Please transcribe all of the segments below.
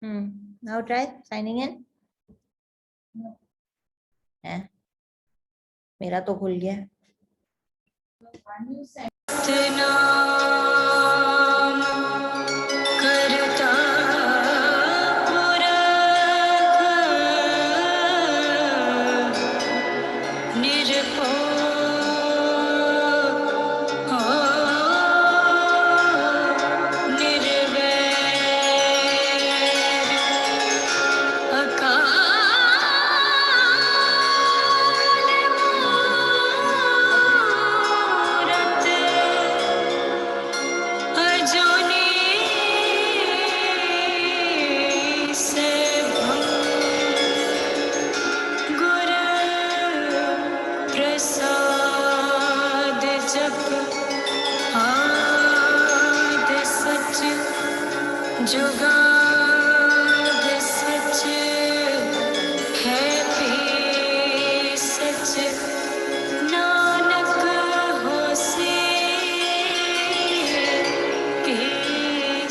Now try signing in. है मेरा तो खुल गया। सतनाम करता पुरख निरपो निर्वैर अकाल मूरत अजूनी सैभं गुर प्रसाद जप आद सच जुगाद सच है भी सच नानक होसे भी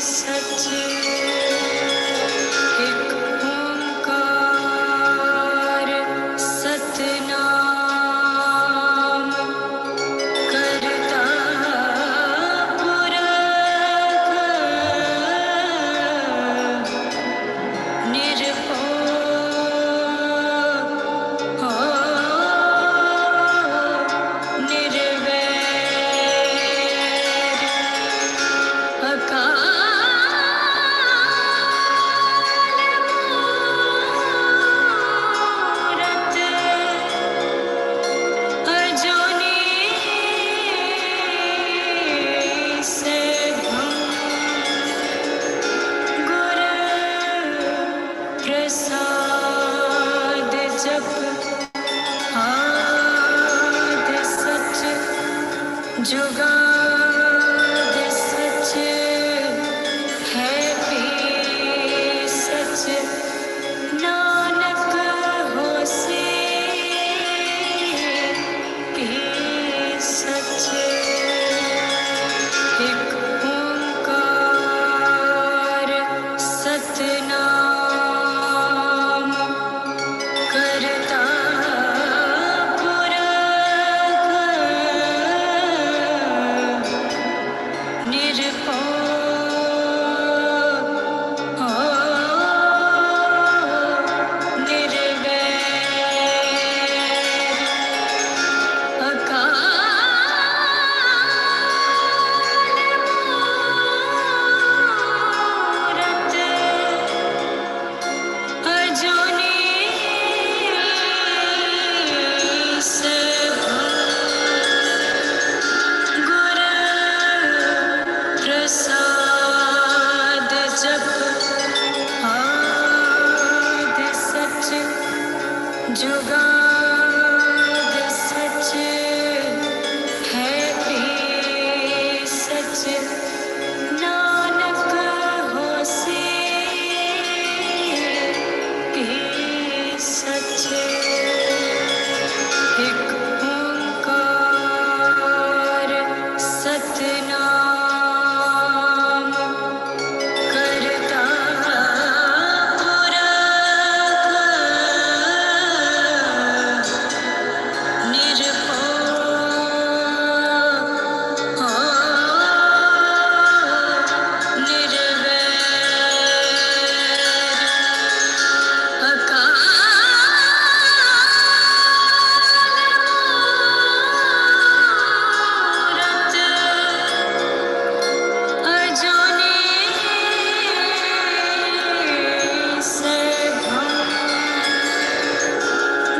सच एक ओंकार सतनाम करता पुरख निरपो निर्वैर अकाल मूरत अजूनी सैभं गुर प्रसाद जप आद सच जुगाद सच है भी सच नानक होसे भी सच एक ओंकार सतनाम करता पुरख निरपो निर्वैर अकाल मूरत अजूनी सैभं गुर प्रसाद जप आद सच जुगाद सच है भी सच नानक होसे भी सच एक ओंकार सतनाम करता पुरख निरपो निर्वैर अकाल मूरत अजूनी सैभं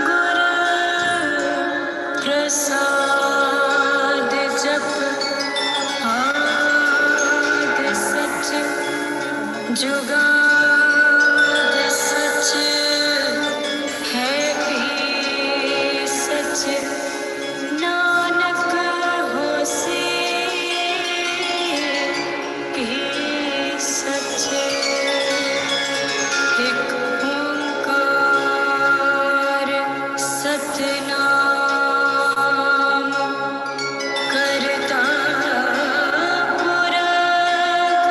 गुर प्रसाद जप आद सच जुगाद सच है भी सच नानक होसे भी सच एक ओंकार सतनाम करता पुरख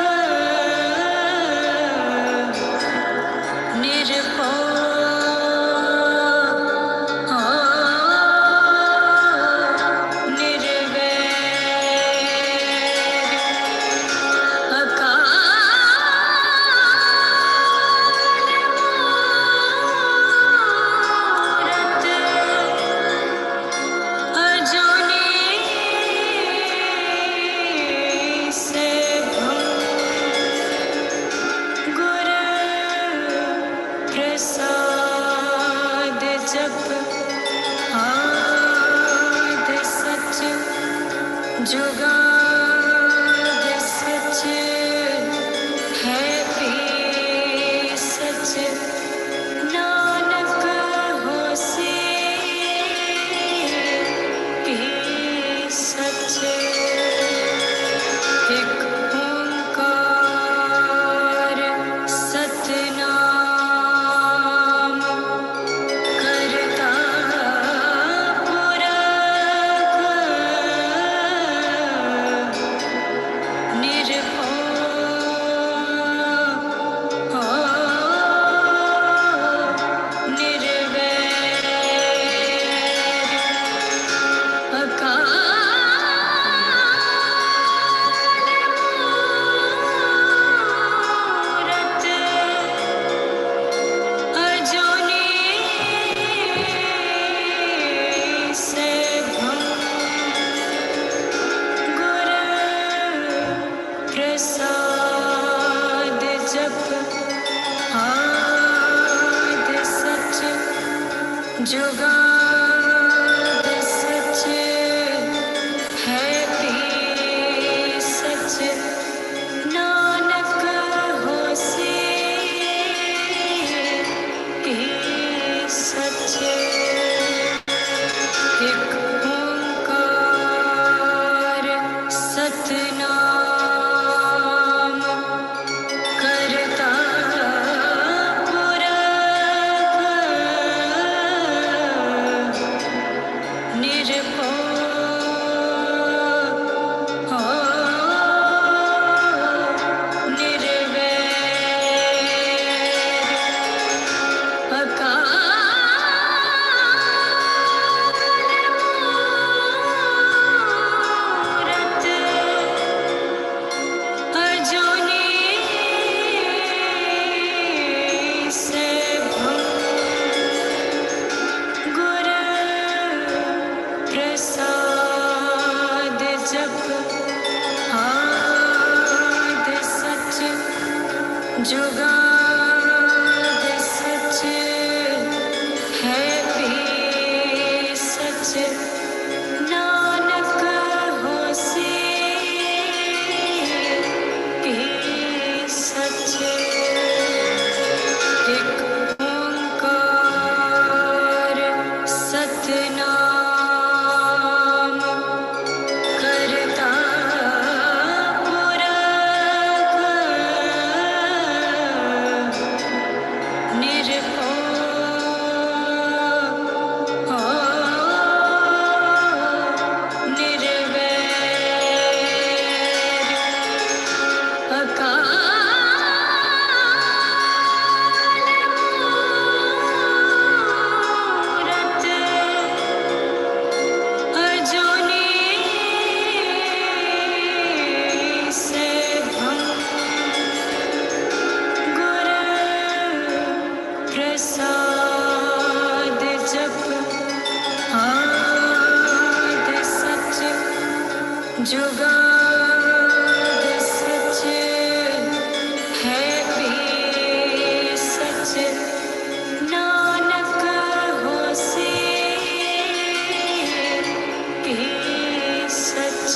जप आद सच जुगाद सच है भी सच नानक होसी भी सच एक ओंकार सतनाम करता पुरख निर्भय निर्वैर अकाल मूरत अजूनी सैभं गुर प्रसाद जप आद सच जुगाद सच है भी सच नानक होसी भी सच एक ओंकार सतनाम करता पुरख निर्वैर अकाल मूरत अजूनी सैभं गुर प्रसाद जप आद सच जुगाद सच है भी सच नानक होसी भी सच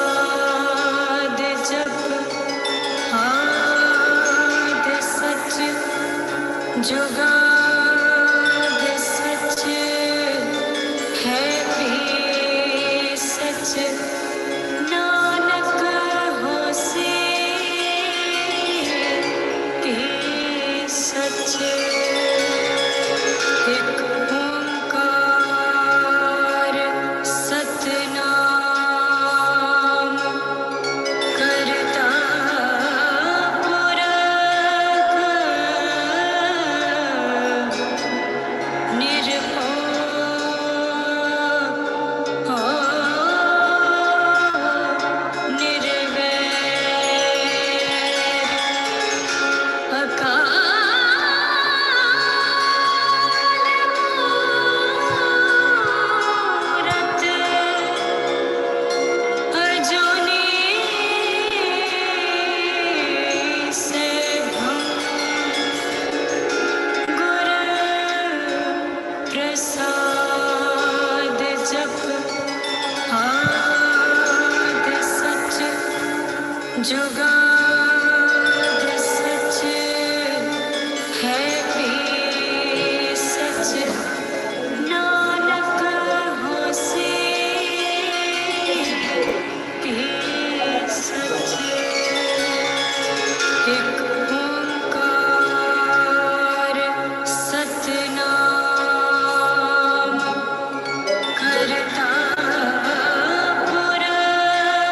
प्रसाद जप आद सच जुगाद सच है भी सच नानक होसी भी सच एक ओंकार सतनाम करता पुरख निर्वैर अकाल मूरत अजूनी सैभं गुर प्रसाद जप आद सच जुगाद सच है भी सच नानक होसी भी सच एक ओंकार सतनाम करता पुरख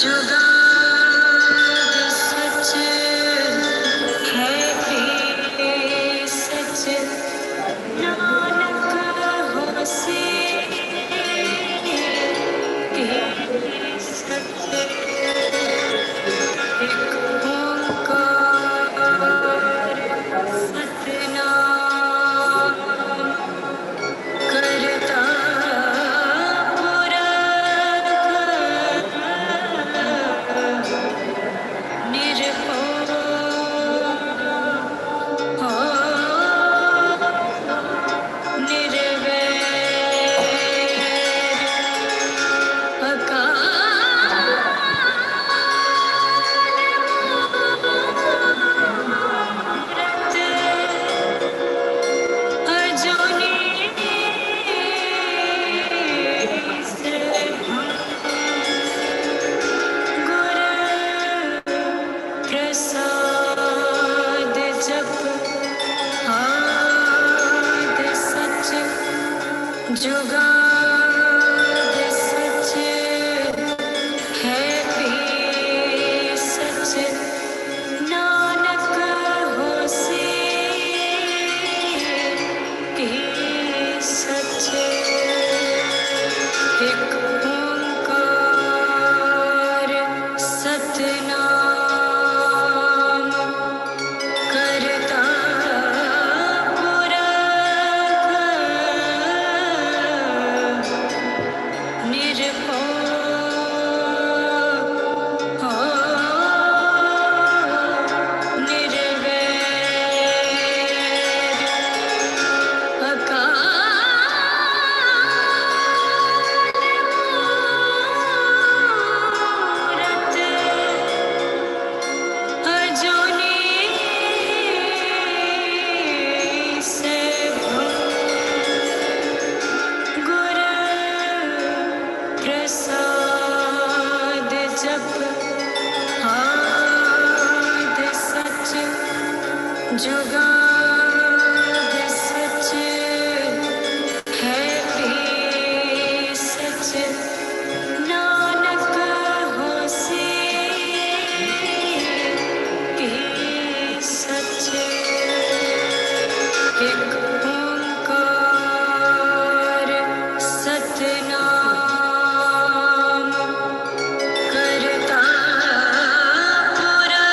जुगाद सच है भी सच, नानक होसे भी सच। एक ओंकार सतनाम करता पुरख, निर्भय निर्वैर अकाल अजूनी गुर प्रसाद जप आद सच, जुगाद सच है भी सच, नानक होसे भी सच। एक ओंकार सतनाम करता पुरख, निर्भय निर्वैर अकाल अजूनी गुर प्रसाद जप आद सच, जुगाद सच है भी सच, नानक होसे भी सच। एक ओंकार सतनाम करता पुरख,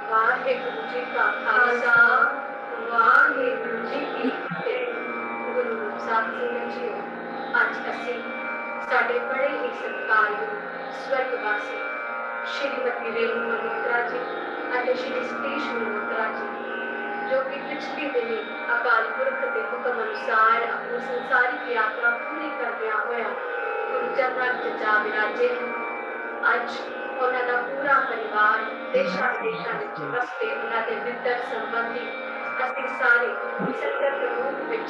ਵਾਹਿਗੁਰੂ ਜੀ ਕਾ ਖਾਲਸਾ ਵਾਹਿਗੁਰੂ ਜੀ ਕੀ ਫਤਿਹ। ਗੁਰੂ ਸਾਹਿਬ ਸੰਗਤ ਜੀ, ਅੱਜ ਅਸੀਂ ਸਾਡੇ ਬੜੇ ਹੀ ਸਤਿਕਾਰਯੋਗ ਸਵਰਗਵਾਸੀ ਸ਼੍ਰੀਮਤੀ ਰੇਣੂ ਮਲਹੋਤਰਾ ਜੀ ਅਤੇ ਸ਼੍ਰੀ ਸਤੀਸ਼ ਮਲਹੋਤਰਾ ਜੀ, ਜੋ ਕਿ ਪਿਛਲੇ ਦਿਨੀ ਅਕਾਲ ਪੁਰਖ ਦੇ ਹੁਕਮ ਅਨੁਸਾਰ ਆਪਣੀ ਸੰਸਾਰਿਕ ਯਾਤਰਾ ਪੂਰੀ ਕਰਦਿਆਂ ਹੋਇਆ ਗੁਰੂ ਚਰਨਾਂ ਵਿੱਚ ਜਾ ਵਿਰਾਜੇ ਹਨ। ਅੱਜ ਉਹਨਾਂ ਦਾ ਪੂਰਾ ਪਰਿਵਾਰ ਦੇਸ਼ਾਂ ਵਿਦੇਸ਼ਾਂ ਵਿੱਚ ਵਸਦੇ ਉਹਨਾਂ ਦੇ ਮਿੱਤਰ ਸੰਬੰਧੀ ਅਸੀਂ ਸਾਰੇ ਸੰਗਤ ਰੂਪ ਵਿੱਚ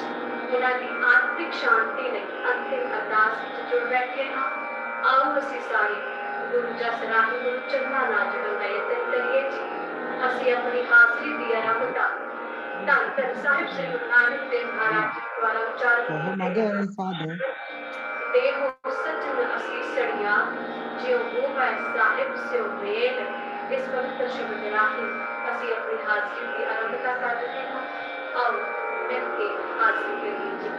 ਉਹਨਾਂ ਦੀ ਆਤਮਿਕ ਸ਼ਾਂਤੀ ਲਈ ਅੰਤਿਮ ਅਰਦਾਸ ਵਿੱਚ ਜੁੜ ਬੈਠੇ ਹਾਂ। ਆਓ ਅਸੀਂ ਸਾਰੇ ਗੁਰੂ ਜਸ ਰਾਹੀਂ ਗੁਰੂ ਚਰਨਾਂ ਨਾਲ ਜੁੜਨ ਦਾ ਯਤਨ ਕਰੀਏ ਜੀ। ਅਸੀਂ ਆਪਣੀ ਹਾਜ਼ਰੀ ਦੀ ਆਰੰਭਤਾ ਧੰਨ ਧੰਨ ਸਾਹਿਬ ਸ੍ਰੀ ਗੁਰੂ ਨਾਨਕ ਦੇਵ ਮਹਾਰਾਜ ਜੀ ਦੁਆਰਾ ਉਚਾਰਨ देहो सजन असीसड़िया जियो होवै साहिब से मेल। इस पवित्र शब्द राही ਅਸੀਂ अपनी हाजिरी की आरंभता कर रहे हैं। आओ मिल के हाजिरी करिए जी।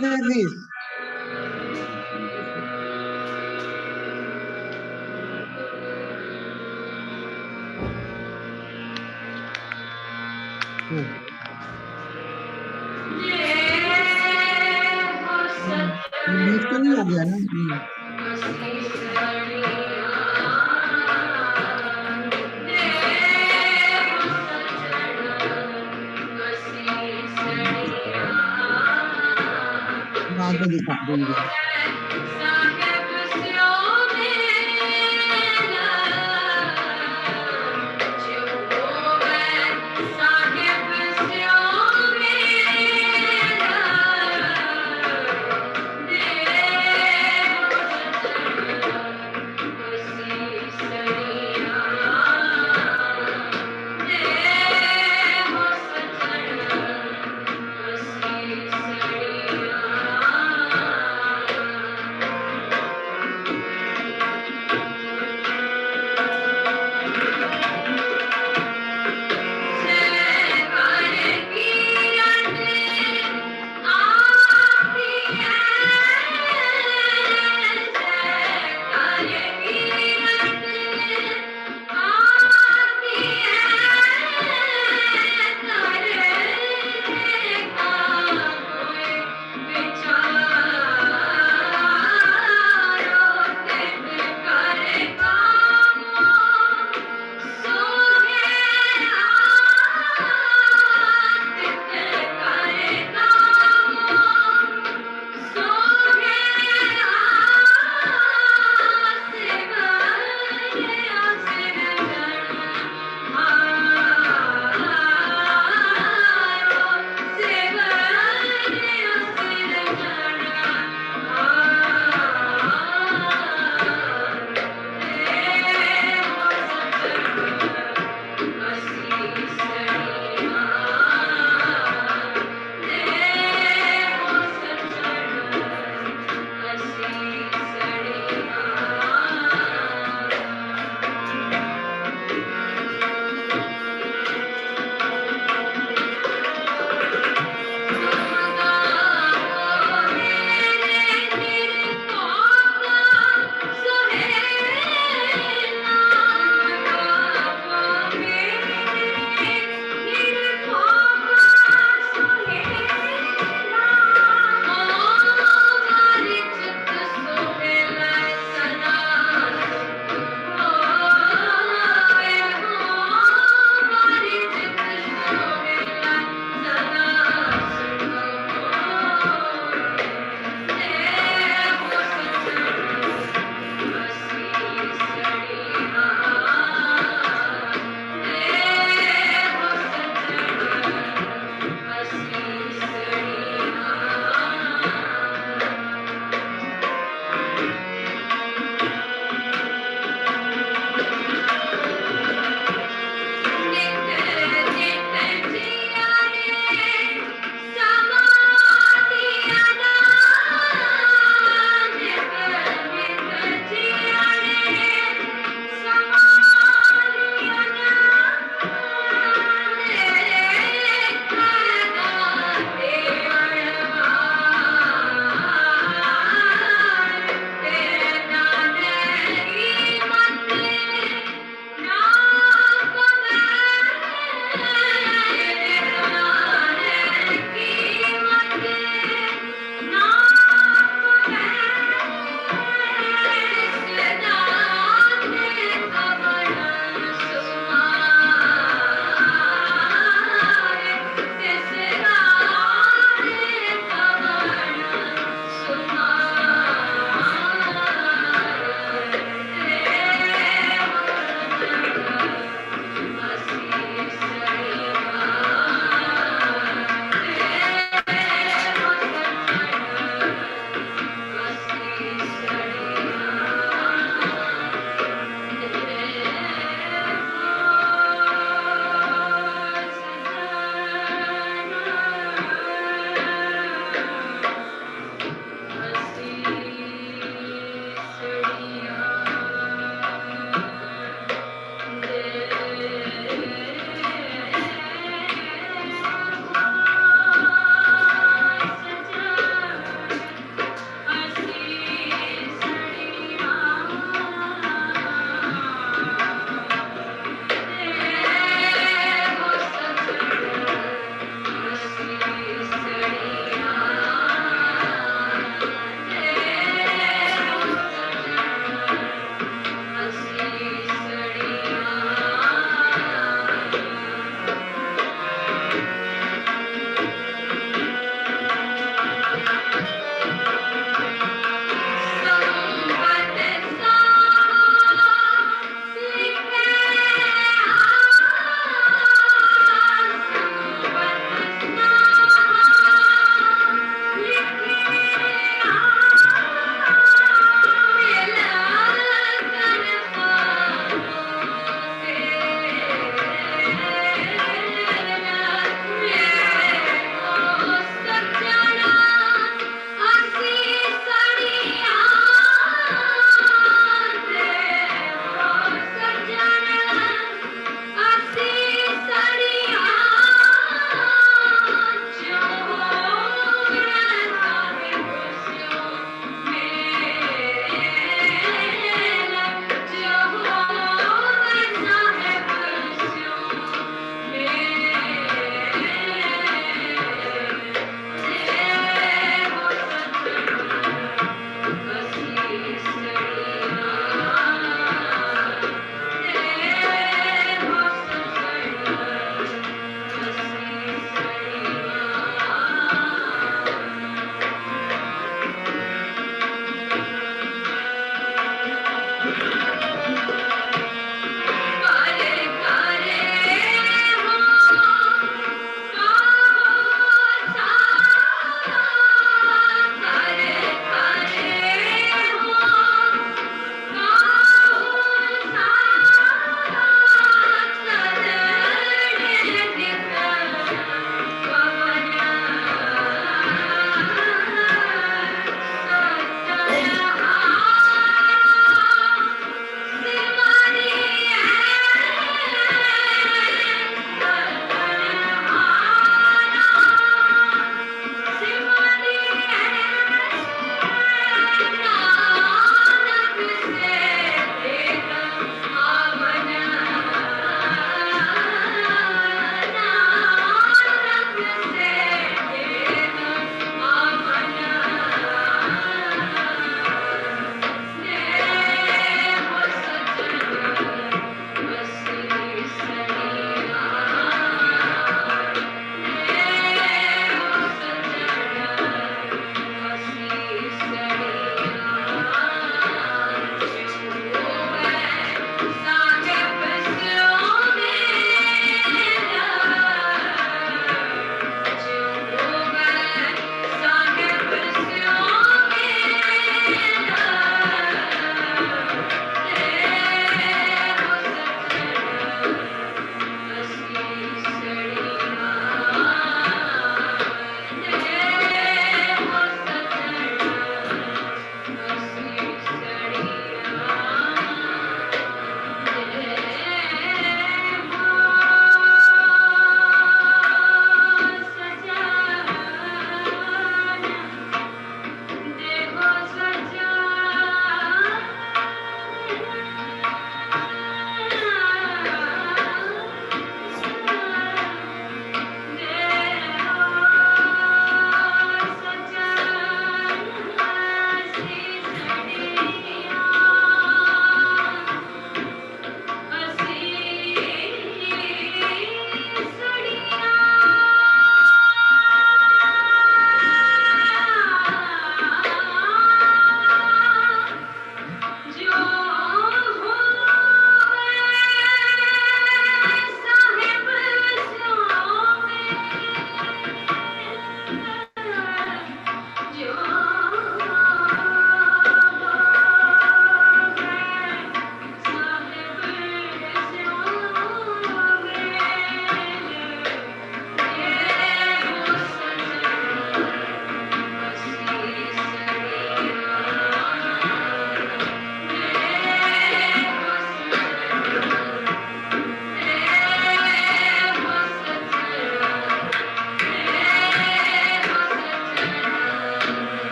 करते हैं प्लीज। बीच तो नहीं हो गया ना? बाद में दिखा दूंगी।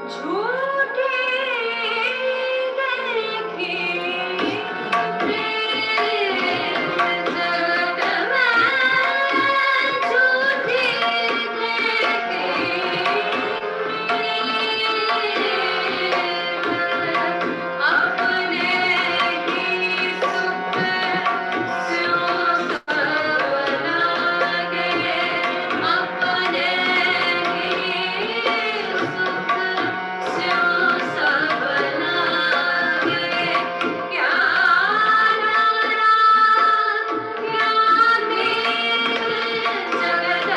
झूठे देखे प्रेम जगत में झूठे देखे अपने ही सुख स्यों सब लागे अपने ही सुख स्यों सब लागे क्या नारा क्या मीत जगत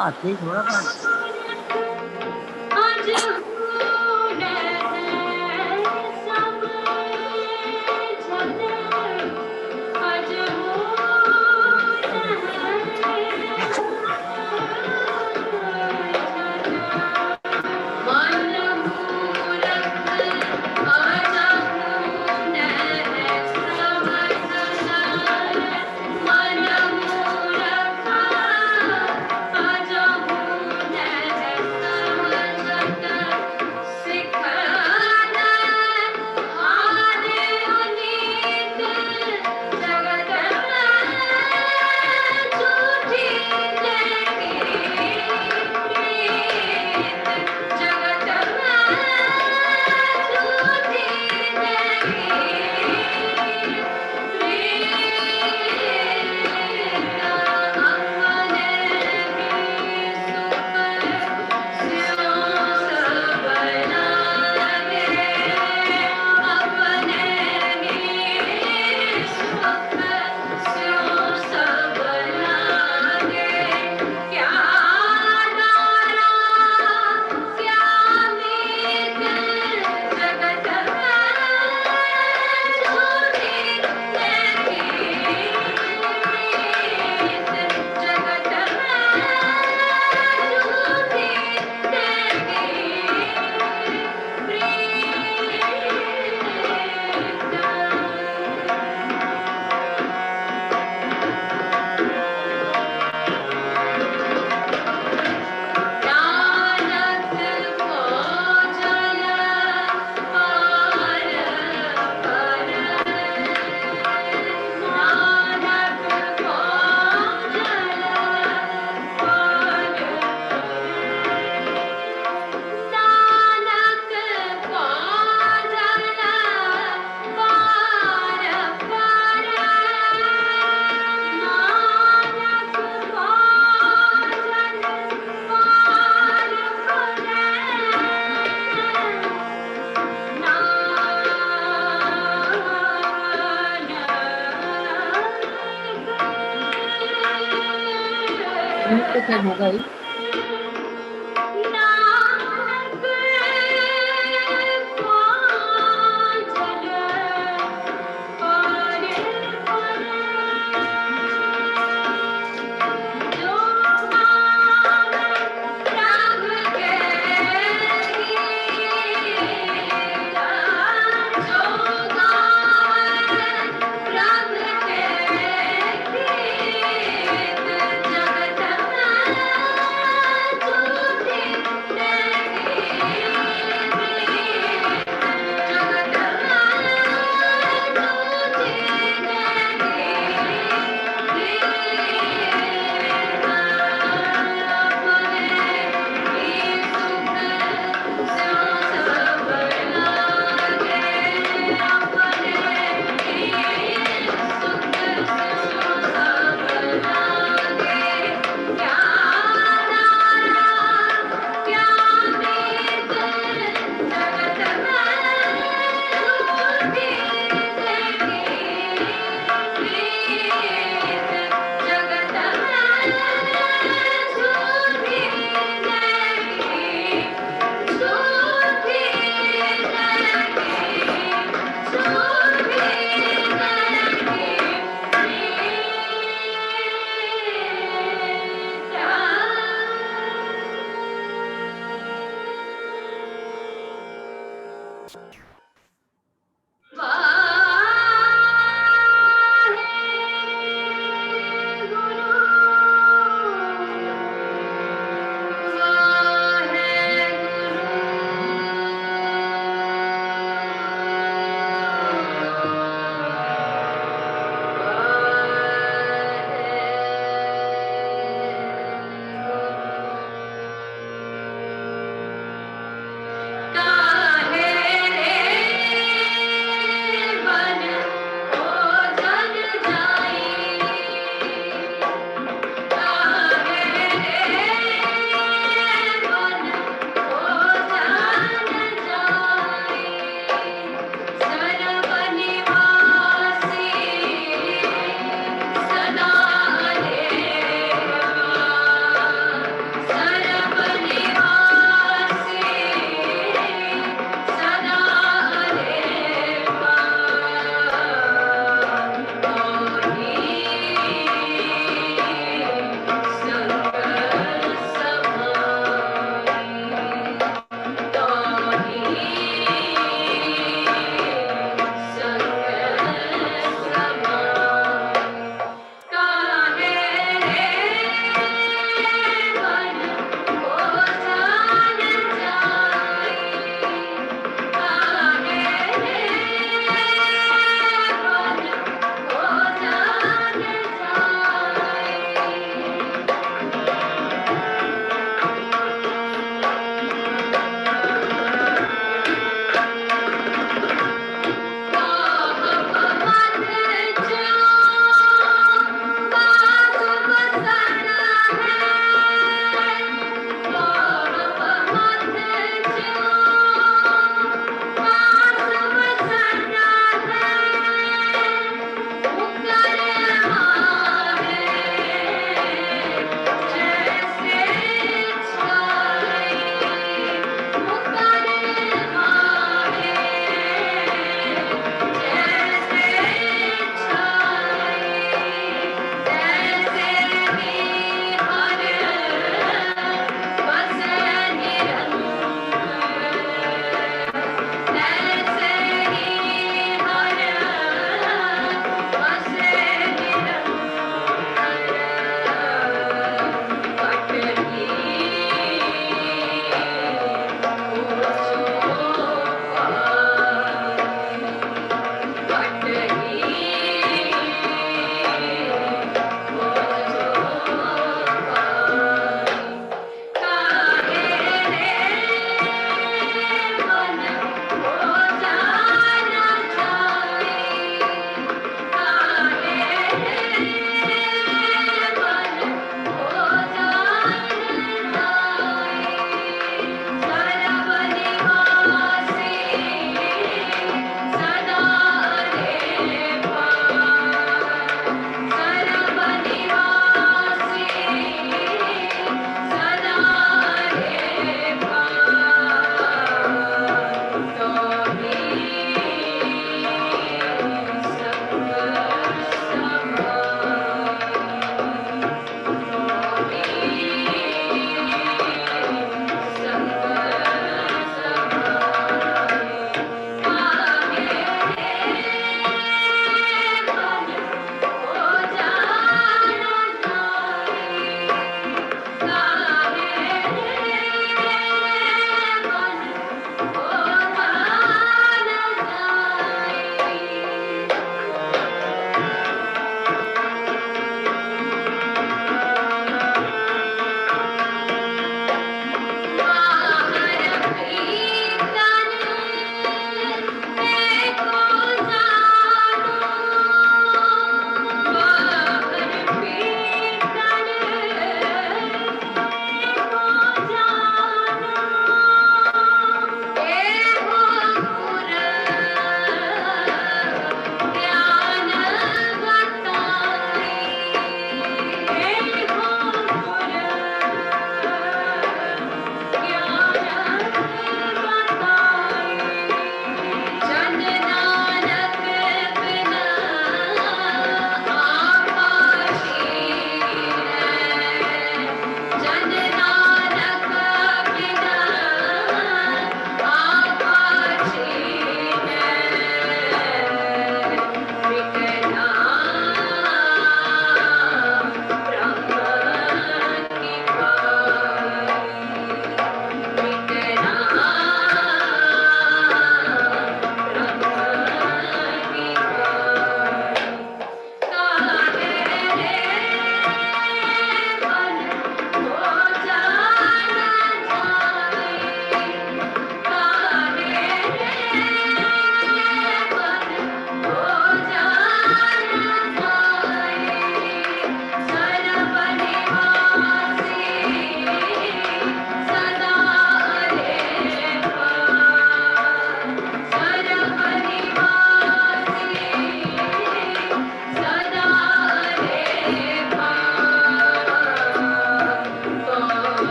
आते थोड़ा सा मन यूं तो खैर होगा ही।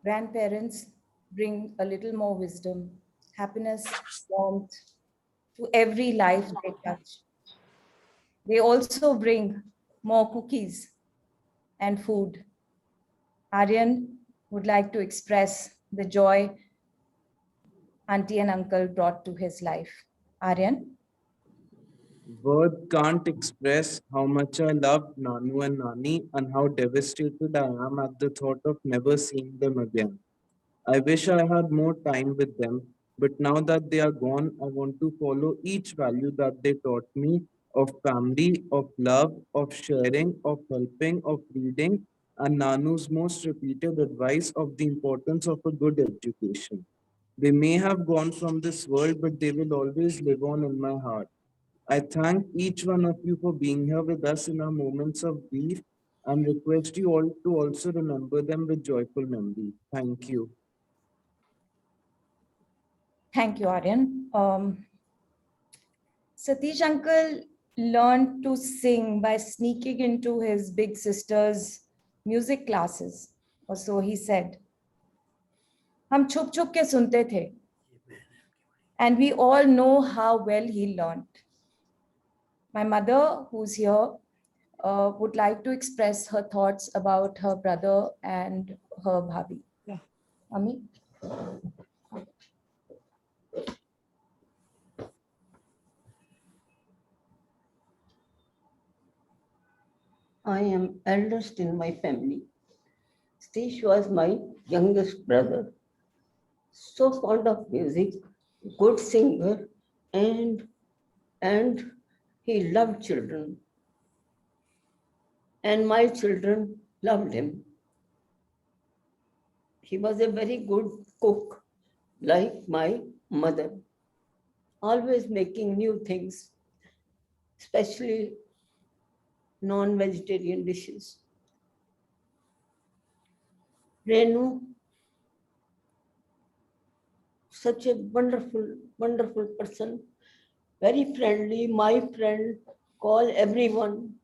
Grandparents bring a little more wisdom, happiness, warmth to every life they touch. They also bring more cookies and food. Aryan would like to express the joy auntie and uncle brought to his life. Aryan? Words can't express how much I love Nanu and Nani and how devastated I am at the thought of never seeing them again. I wish I had more time with them, but now that they are gone, I want to follow each value that they taught me of family, of love, of sharing, of helping, of reading, and Nanu's most repeated advice of the importance of a good education. They may have gone from this world, but they will always live on in my heart. I thank each one of you for being here with us in our moments of grief and request you all to also remember them with joyful memory. Thank you. Thank you, Aryan. Satish uncle learned to sing by sneaking into his big sister's music classes, or so he said. हम छुप छुप के सुनते थे. And we all know how well he learned. My mother, who's here, would like to express her thoughts about her brother and her bhabhi. Yeah. Ami? I am eldest in my family. Satish was my youngest brother. So fond of music, good singer, and he loved children. And my children loved him. He was a very good cook, like my mother, always making new things, especially non-vegetarian dishes. Renu, such a wonderful, wonderful person, very friendly, my friend, call everyone,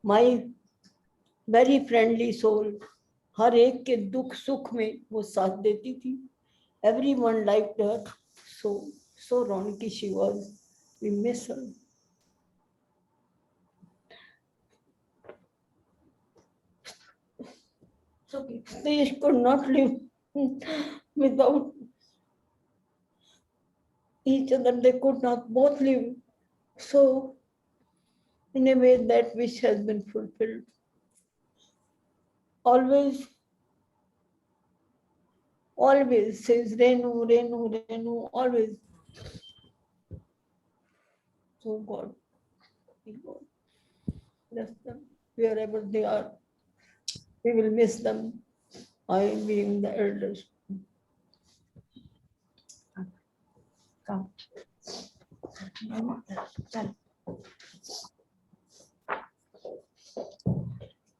my very friendly soul. हर एक के दुख सुख में वो साथ देती थी. Everyone liked her. So Ronki she was. We miss her. So they could not live without each other. They could not both live. So in a way that wish has been fulfilled. Always says Renu, Renu, Renu, always. So God, bless them wherever they are. We will miss them. I being the eldest. Come.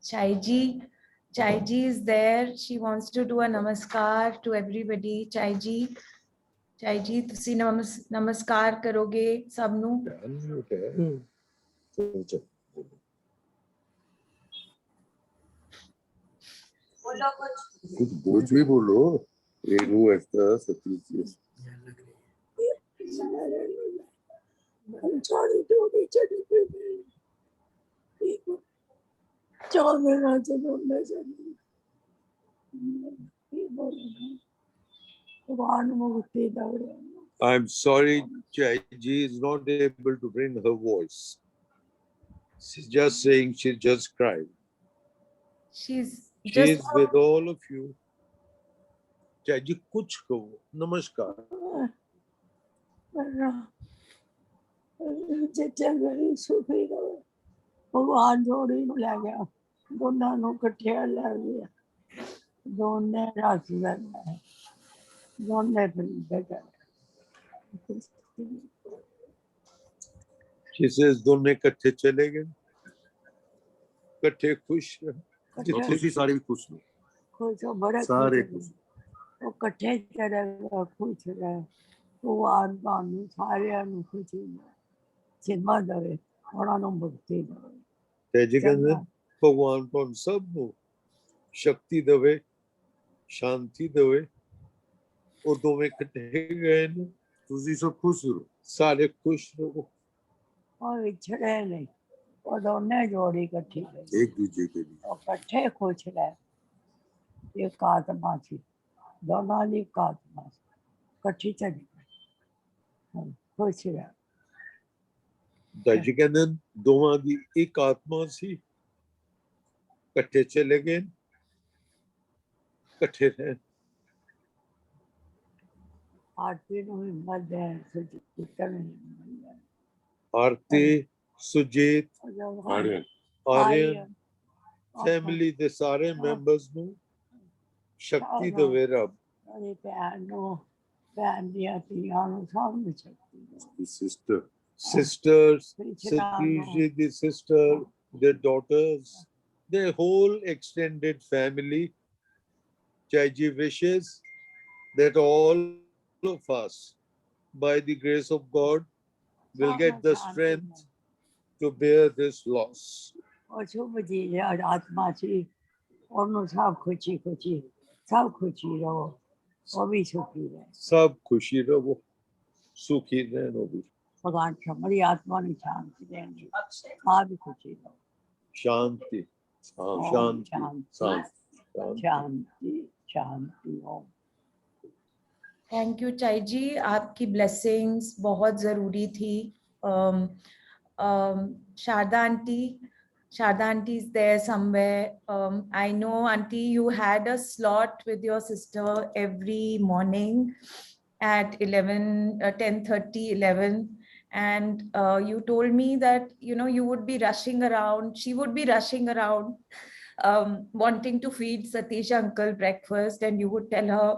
Chai ji is there. She wants to do a namaskar to everybody. Chai ji, ਤੁਸੀਂ ਨਮਸਕਾਰ ਕਰੋਗੇ ਸਭ ਨੂੰ. कुछ भी बोलो. रेनू ऐसा Satish I'm sorry to be I'm sorry, Chai Ji is not able to bring her voice. She's just saying she just cried. She's with all of you. Chai Ji, kuch kaho. Namaskar. भगवान जोड़ी ਨੂੰ ਲੈ ਗਿਆ ਦੋਨਾਂ ਨੂੰ ਇਕੱਠੇ ਲੈ ਗਿਆ ਦੋਨੇ ਰਸ ਲੈ ਗਏ ਦੋਨੇ ਫਿਰ She says ਦੋਨੇ ਇਕੱਠੇ ਚਲੇ ਗਏ ਇਕੱਠੇ ਖੁਸ਼ ਤੁਸੀਂ ਸਾਰੇ ਵੀ ਖੁਸ਼ ਹੋ खुश हो, बड़े सारे खुश हो। ਉਹ ਇਕੱਠੇ ਚੜੇਗਾ ਖੁਸ਼ ਰਹਿ ਉਹ ਆਤਮਾ ਨੂੰ ਸਾਰਿਆਂ ਨੂੰ ਖੁਸ਼ੀ ਦੇ ਸਿਮਾ ਦੇਵੇ ਉਹਨਾਂ ਨੂੰ ਮੁਕਤੀ ਦੇਵੇ ਤੇ ਜੀ ਕਹਿੰਦੇ ਚੰਗਾ ਭਗਵਾਨ ਤੁਹਾਨੂੰ ਸਭ ਨੂੰ ਸ਼ਕਤੀ ਦੇਵੇ ਸ਼ਾਂਤੀ ਦੇਵੇ ਉਹ ਦੋਵੇਂ ਇਕੱਠੇ ਗਏ ਨੇ ਤੁਸੀਂ ਸਭ ਖੁਸ਼ ਰਹੋ ਸਾਰੇ ਖੁਸ਼ ਰਹੋ ਉਹ ਵਿਛੜੇ ਨਹੀਂ ਉਹ ਦੋਨੇ ਜੋੜੀ ਇਕੱਠੀ ਗਈ ਇੱਕ ਦੂਜੇ ਕੇ ਲਈ ਉਹ ਇਕੱਠੇ ਖੁਸ਼ ਰਹਿ ਇੱਕ ਆਤਮਾ ਸੀ ਦੋਨਾਂ ਦੀ ਇੱਕ ਆਤਮਾ ਸੀ ਇਕੱਠੀ ਚੜੀ ਗਈ ਖੁਸ਼ ਰਹਿ ਤਾਂ ਜੀ ਕਹਿੰਦੇ ਦੋਵਾਂ ਦੀ ਇੱਕ ਆਤਮਾ ਸੀ ਇਕੱਠੇ ਚਲੇ ਗਏ ਇਕੱਠੇ ਰਹੇ ਆਰਤੀ ਨੂੰ ਹਿੰਮਤ ਦੇਣ ਸੁਚਿੱਤਰ ਨੂੰ ਹਿੰਮਤ ਦੇਣ ਆਰਤੀ ਸੁਜੀਤ ਆਰਿਆ ਆਰਿਅਨ ਫੈਮਿਲੀ ਦੇ ਸਾਰੇ ਮੈਂਬਰਸ ਨੂੰ ਸ਼ਕਤੀ ਦੇਵੇ ਰੱਬ ਉਹਦੀ ਭੈਣ ਨੂੰ ਭੈਣ ਦੀਆਂ ਧੀਆਂ ਨੂੰ ਸਭ ਨੂੰ ਸ਼ਕਤੀ ਦੇਵੇ sisters ਕ੍ਰਿਸ਼ਨਾ Satish ਨੂੰ ji the sister their daughters their whole extended family Chaiji wishes that all of us by the grace of God will get the strength to bear this loss. ਉਹ ਸ਼ੁਭ ਜੀ ਆਤਮਾ ਸੀ ਉਹਨੂੰ ਸਭ ਖੁਸ਼ੀ ਖੁਸ਼ੀ ਸਭ ਖੁਸ਼ੀ ਰਹੋ ਉਹ ਵੀ ਸੁਖੀ ਰਹੇ Sab khushi raho, sukhi rehno bhi. ਭਗਵਾਨ ਹਮਾਰੀ ਆਤਮਾ ਨੂੰ ਸ਼ਾਂਤੀ ਦੇਣਗੇ ਆਪ ਵੀ ਖੁਸ਼ੀ ਰਹੋ Shanti. Om Shanti. Shanti. Shanti. शांति शांति ओम थैंक यू चाई जी, आपकी ब्लेसिंग्स बहुत ज़रूरी थी. Sharda aunty is there somewhere. I know, auntie, you had a slot with your sister every morning at 10:30, 11. And you told me that, you would be rushing around. She would be rushing around, wanting to feed Satish uncle breakfast. And you would tell her,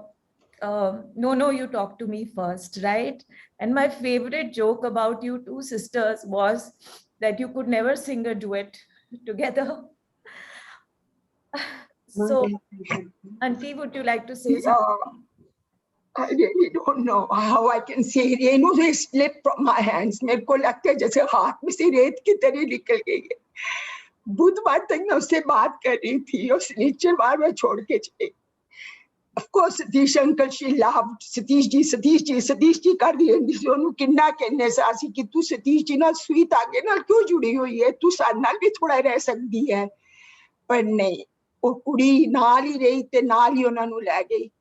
no, you talk to me first, right? And my favorite joke about you two sisters was that you could never sing a duet together. So, auntie, would you like to say something? I really don't know how I can say it. They slipped from my hands. मेरे को लगता है जैसे हाथ में से रेत की तरह निकल गई है. बुधवार तक मैं उससे बात कर रही थी और शनिचरवार मैं छोड़ के चली. Of course, Satish uncle, she loved Satish ji कर रही है. दोनों किन्ना कहने से आसी कि तू Satish ji ना स्वीट आगे ना क्यों जुड़ी हुई है? तू साथ नाल भी थोड़ा रह सकती है. पर नहीं, वो कुड़ी नाल ही रही ते नाल ही उन्होंने ले गई.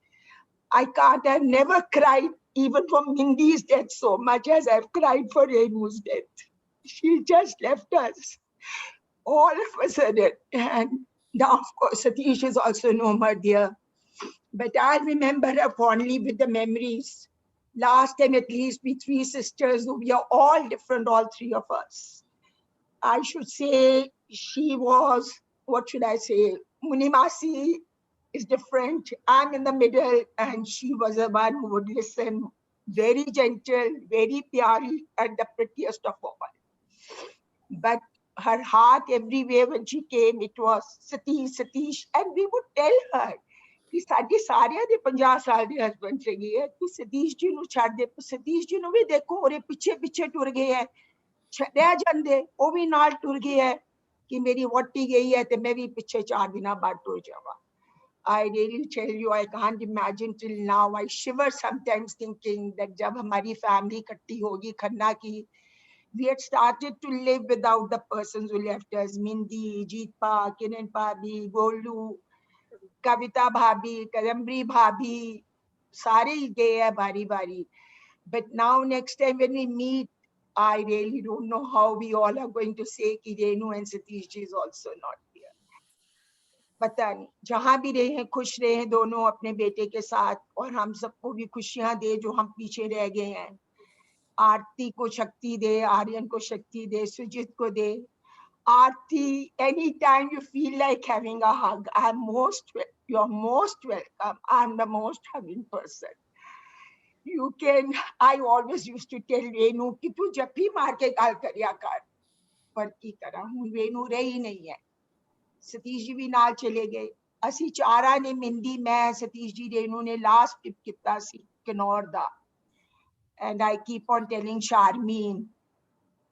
I can't, I've never cried even for Mindy's death so much as I've cried for Renu's death. She just left us all of a sudden. And now, of course, Satish is also no more dear. But I remember her fondly with the memories. Last time, at least, we three sisters, we are all different, all three of us. I should say she was, what should I say, Munimasi is different. I'm in the middle, and she was the one who would listen, very gentle, very pyari, and the prettiest of all. But her heart everywhere when she came, it was Satish, and we would tell her, कि साडी सारियां दे 50 साल दे husband चली है तू सतीश जी नु छड़ दे सतीश जी नु भी देखो ओरे पीछे पीछे टुर गए है छड़या जांदे ओ भी नाल टुर गए है कि मेरी वोटी गई है ते मैं भी पीछे 4 दिन बाद टुर जावा. I really tell you, I can't imagine till now. I shiver sometimes thinking that जब हमारी family इकट्ठी होगी खन्ना की, we had started to live without the persons who left us. Mindy, Jeetpa, Kiran Bhabhi, Goldu, Kavita Bhabhi, Kadambri Bhabhi, सारे ही गए हैं बारी बारी. But now next time when we meet, I really don't know how we all are going to say कि Renu and Satish ji is also not here. पता नहीं, जहाँ भी रहे हैं खुश रहे हैं दोनों अपने बेटे के साथ और हम सबको भी खुशियां दे जो हम पीछे रह गए हैं. आरती को शक्ति दे, आर्यन को शक्ति दे, सुजीत को दे. Aarti, anytime you feel like having a hug, you're most welcome. I'm the most hugging person. You can, I always used to tell Renu कि तू जब भी मार के गाल करिया कर, पर की तरह हूँ Renu रही नहीं है. सतीश जी भी नाल चले गए. ਅਸੀਂ ਚਾਰਾਂ ਨੇ ਮਿੰਦੀ ਮੈਂ ਸਤੀਸ਼ ਜੀ ਰੇਨੂ ਨੇ ਲਾਸਟ ਟ੍ਰਿਪ ਕੀਤਾ ਸੀ ਕਿਨੌਰ ਦਾ and I keep on telling Charmeen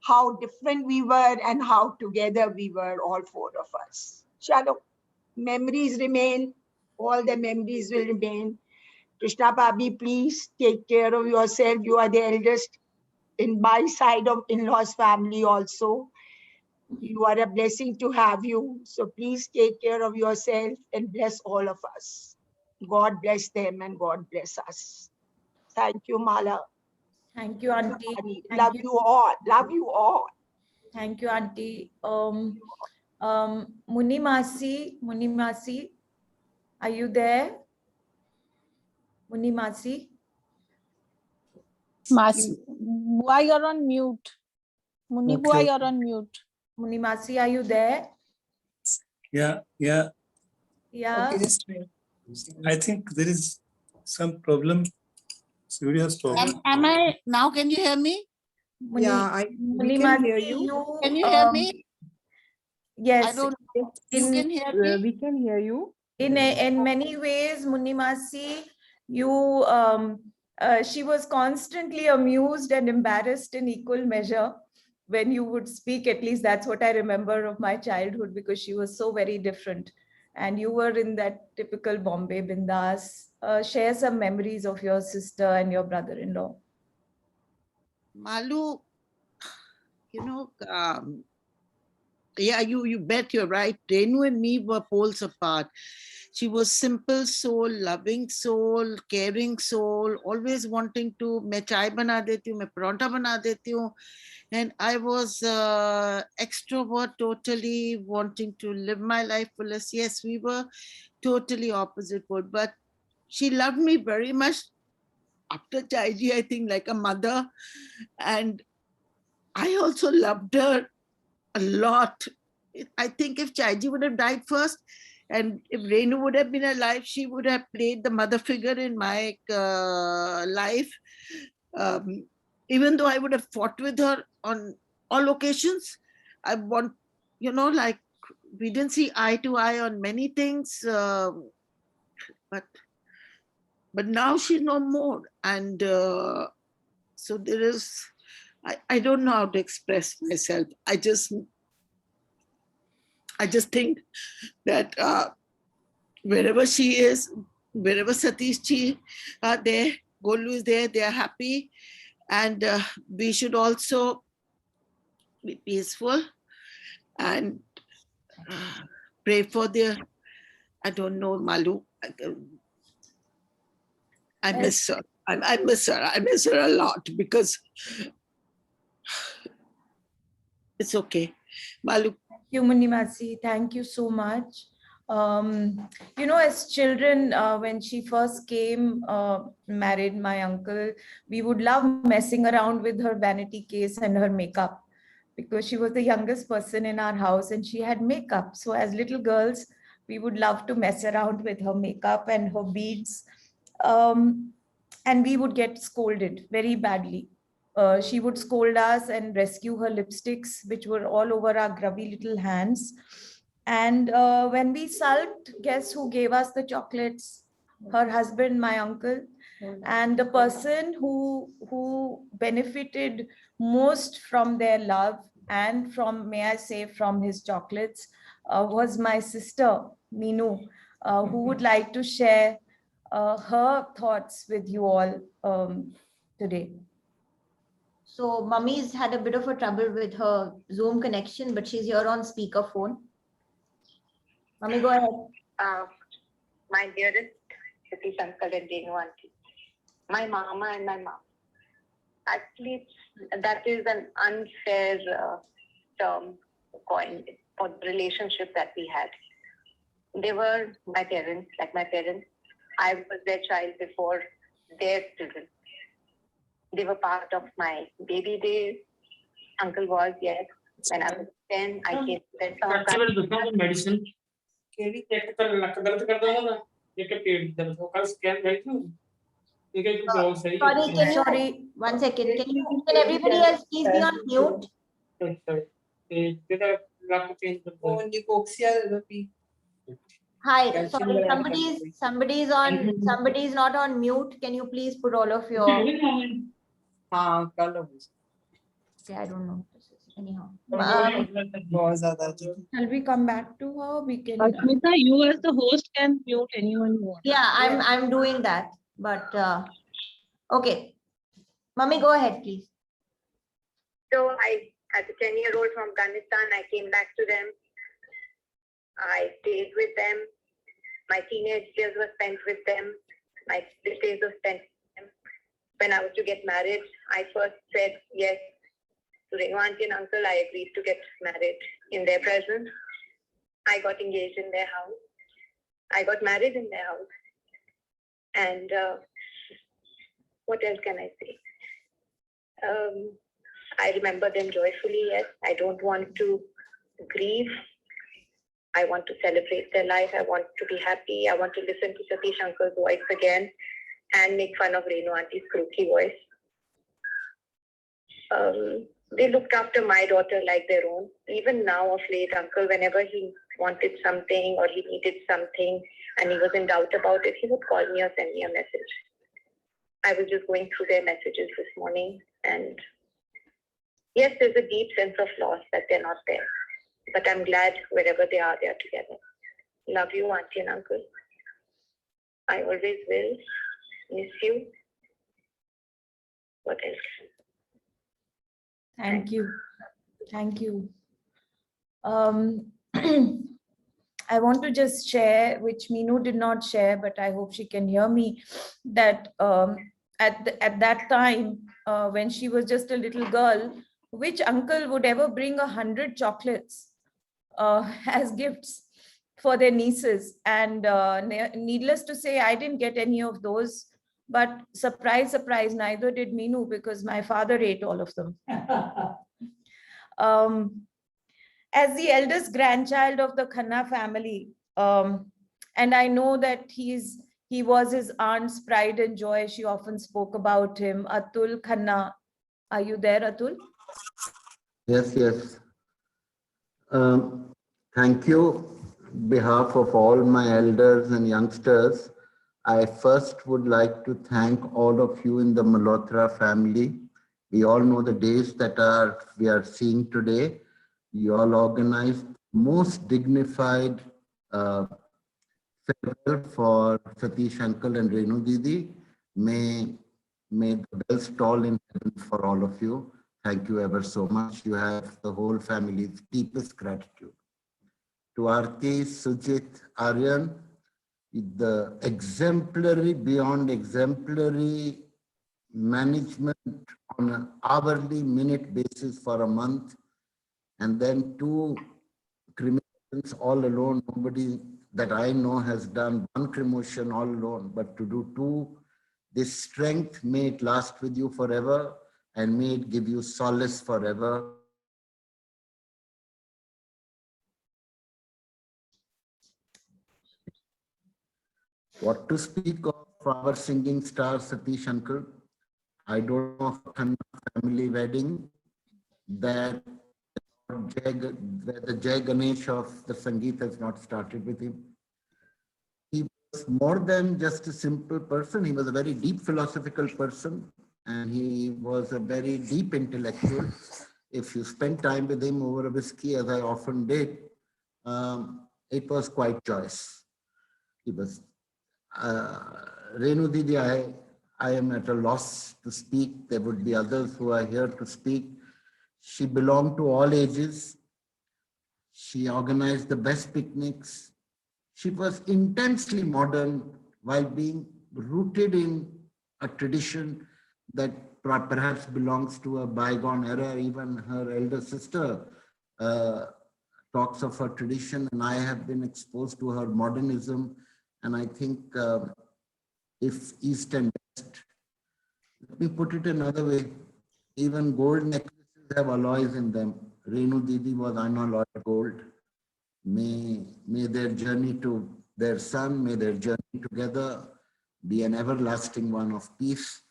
how different we were and how together we were, all four of us. Chalo, memories remain, all the memories will remain. Krishna Bhabi, please take care of yourself. You are the eldest in my side of in-laws family also. You are a blessing to have you. So please take care of yourself and bless all of us. God bless them and God bless us. Thank you, Mala. Thank you, Auntie. Thank Love you all. Love you all. Thank you, Auntie. Muni Masi, are you there? Muni Masi? Why you're on mute? Muni, why Okay. you're on mute? Muni Masi, are you there? Yeah. Yeah. Okay, just wait. I think there is some problem. Serious problem. Am I now? Can you hear me? Muni, Muni can Masi, hear you. Can you hear me? Yes. I don't. You in- can hear me. We can hear you. In many ways, Munimasi, she was constantly amused and embarrassed in equal measure when you would speak. At least that's what I remember of my childhood, because she was so very different. And you were in that typical Bombay bindas. Share some memories of your sister and your brother-in-law. Malu, yeah, you bet you're right. Renu and me were poles apart. She was simple soul, loving soul, caring soul, always wanting to, मैं चाय बना देती हूँ, मैं परांठा बना देती हूँ. And I was extrovert, totally wanting to live my life fullest. Yes, we were totally opposite pole, but she loved me very much. After Chaiji, I think like a mother. And I also loved her a lot. I think if Chaiji would have died first, and if Renu would have been alive, she would have played the mother figure in my life. Even though I would have fought with her on all occasions, I want, like we didn't see eye to eye on many things, but now she's no more. And so there is, I don't know how to express myself. I just think that wherever she is, wherever Satish ji are there, Golu is there, they are happy. And we should also be peaceful and pray for their, I don't know, Malu. I miss her. I miss her. I miss her a lot because it's okay. Malu. Thank you, Munimasi. Thank you so much. As children, when she first came, married my uncle, we would love messing around with her vanity case and her makeup, because she was the youngest person in our house and she had makeup. So as little girls, we would love to mess around with her makeup and her beads. And we would get scolded very badly. She would scold us and rescue her lipsticks, which were all over our grubby little hands. And when we sulked, guess who gave us the chocolates? Her husband, my uncle. And the person who benefited most from their love and from, may I say, from his chocolates, was my sister, Meenu, who would like to share her thoughts with you all today. So Mummy's had a bit of a trouble with her Zoom connection, but she's here on speakerphone. Mummy, go ahead. My dearest Satish uncle and Renu auntie, my mama and my mom. Actually, that is an unfair term coined for the relationship that we had. They were my parents, like my parents. I was their child before their children. They were part of my baby days. Uncle was, yes. When I was 10, I came to their medicine. Sorry, 1 second. Can everybody else please be on mute? Hi, sorry, somebody's not on mute. Can you please put all of your, okay, I don't know. Anyhow. Shall we come back to her? We can. Ashmita, you as the host can mute anyone you want. Yeah, I'm doing that, but okay. Mummy, go ahead, please. So as a 10-year-old from Afghanistan, I came back to them. I stayed with them. My teenage years were spent with them. My days were spent with them. When I was to get married, I first said yes to Renu auntie and uncle. I agreed to get married in their presence. I got engaged in their house. I got married in their house. And what else can I say? I remember them joyfully, yes. I don't want to grieve. I want to celebrate their life. I want to be happy. I want to listen to Satish uncle's voice again and make fun of Renu auntie's croaky voice. They looked after my daughter like their own. Even now of late, uncle, whenever he wanted something or he needed something and he was in doubt about it, he would call me or send me a message. I was just going through their messages this morning, and yes, there's a deep sense of loss that they're not there. But I'm glad wherever they are together. Love you, auntie and uncle. I always will miss you. What else? Thank you. Thank you. I want to just share, which Meenu did not share, but I hope she can hear me, that at that time, when she was just a little girl, which uncle would ever bring 100 chocolates as gifts for their nieces? And needless to say, I didn't get any of those. But surprise, surprise, neither did Meenu, because my father ate all of them. As the eldest grandchild of the Khanna family, and I know that he was his aunt's pride and joy. She often spoke about him. Atul Khanna. Are you there, Atul? Yes, yes. Thank you. On behalf of all my elders and youngsters, I first would like to thank all of you in the Malhotra family. We all know the days that we are seeing today. You all organized most dignified farewell for Satish uncle and Renu Didi. May the bells toll in heaven for all of you. Thank you ever so much. You have the whole family's deepest gratitude. To Aarti, Sujit, Aryan, the exemplary, beyond exemplary management on an hourly, minute basis for a month, and then 2 cremations all alone. Nobody that I know has done 1 cremation all alone, but to do 2, this strength, may it last with you forever, and may it give you solace forever. What to speak of our singing star Satish uncle? I don't know of a Khanna family wedding that the Jai Ganesh of the Sangeet has not started with him. He was more than just a simple person. He was a very deep philosophical person, and he was a very deep intellectual. If you spend time with him over a whiskey, as I often did, it was quite joyous. He was Renu Didi, I am at a loss to speak. There would be others who are here to speak. She belonged to all ages. She organized the best picnics. She was intensely modern while being rooted in a tradition that perhaps belongs to a bygone era. Even her elder sister talks of her tradition, and I have been exposed to her modernism. And I think if East and West, let me put it another way, even gold necklaces have alloys in them. Renu Didi was unalloyed gold. May their journey to their son, may their journey together be an everlasting one of peace.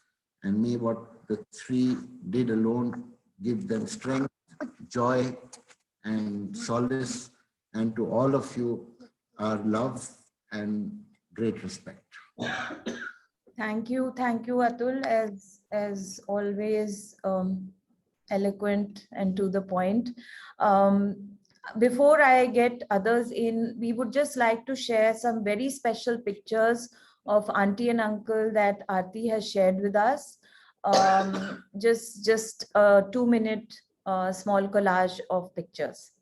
And may what the 3 did alone give them strength, joy, and solace. And to all of you, our love and great respect. Thank you, Atul, as always, eloquent and to the point. Before I get others in, we would just like to share some very special pictures of auntie and uncle that Aarti has shared with us. Just a 2-minute small collage of pictures.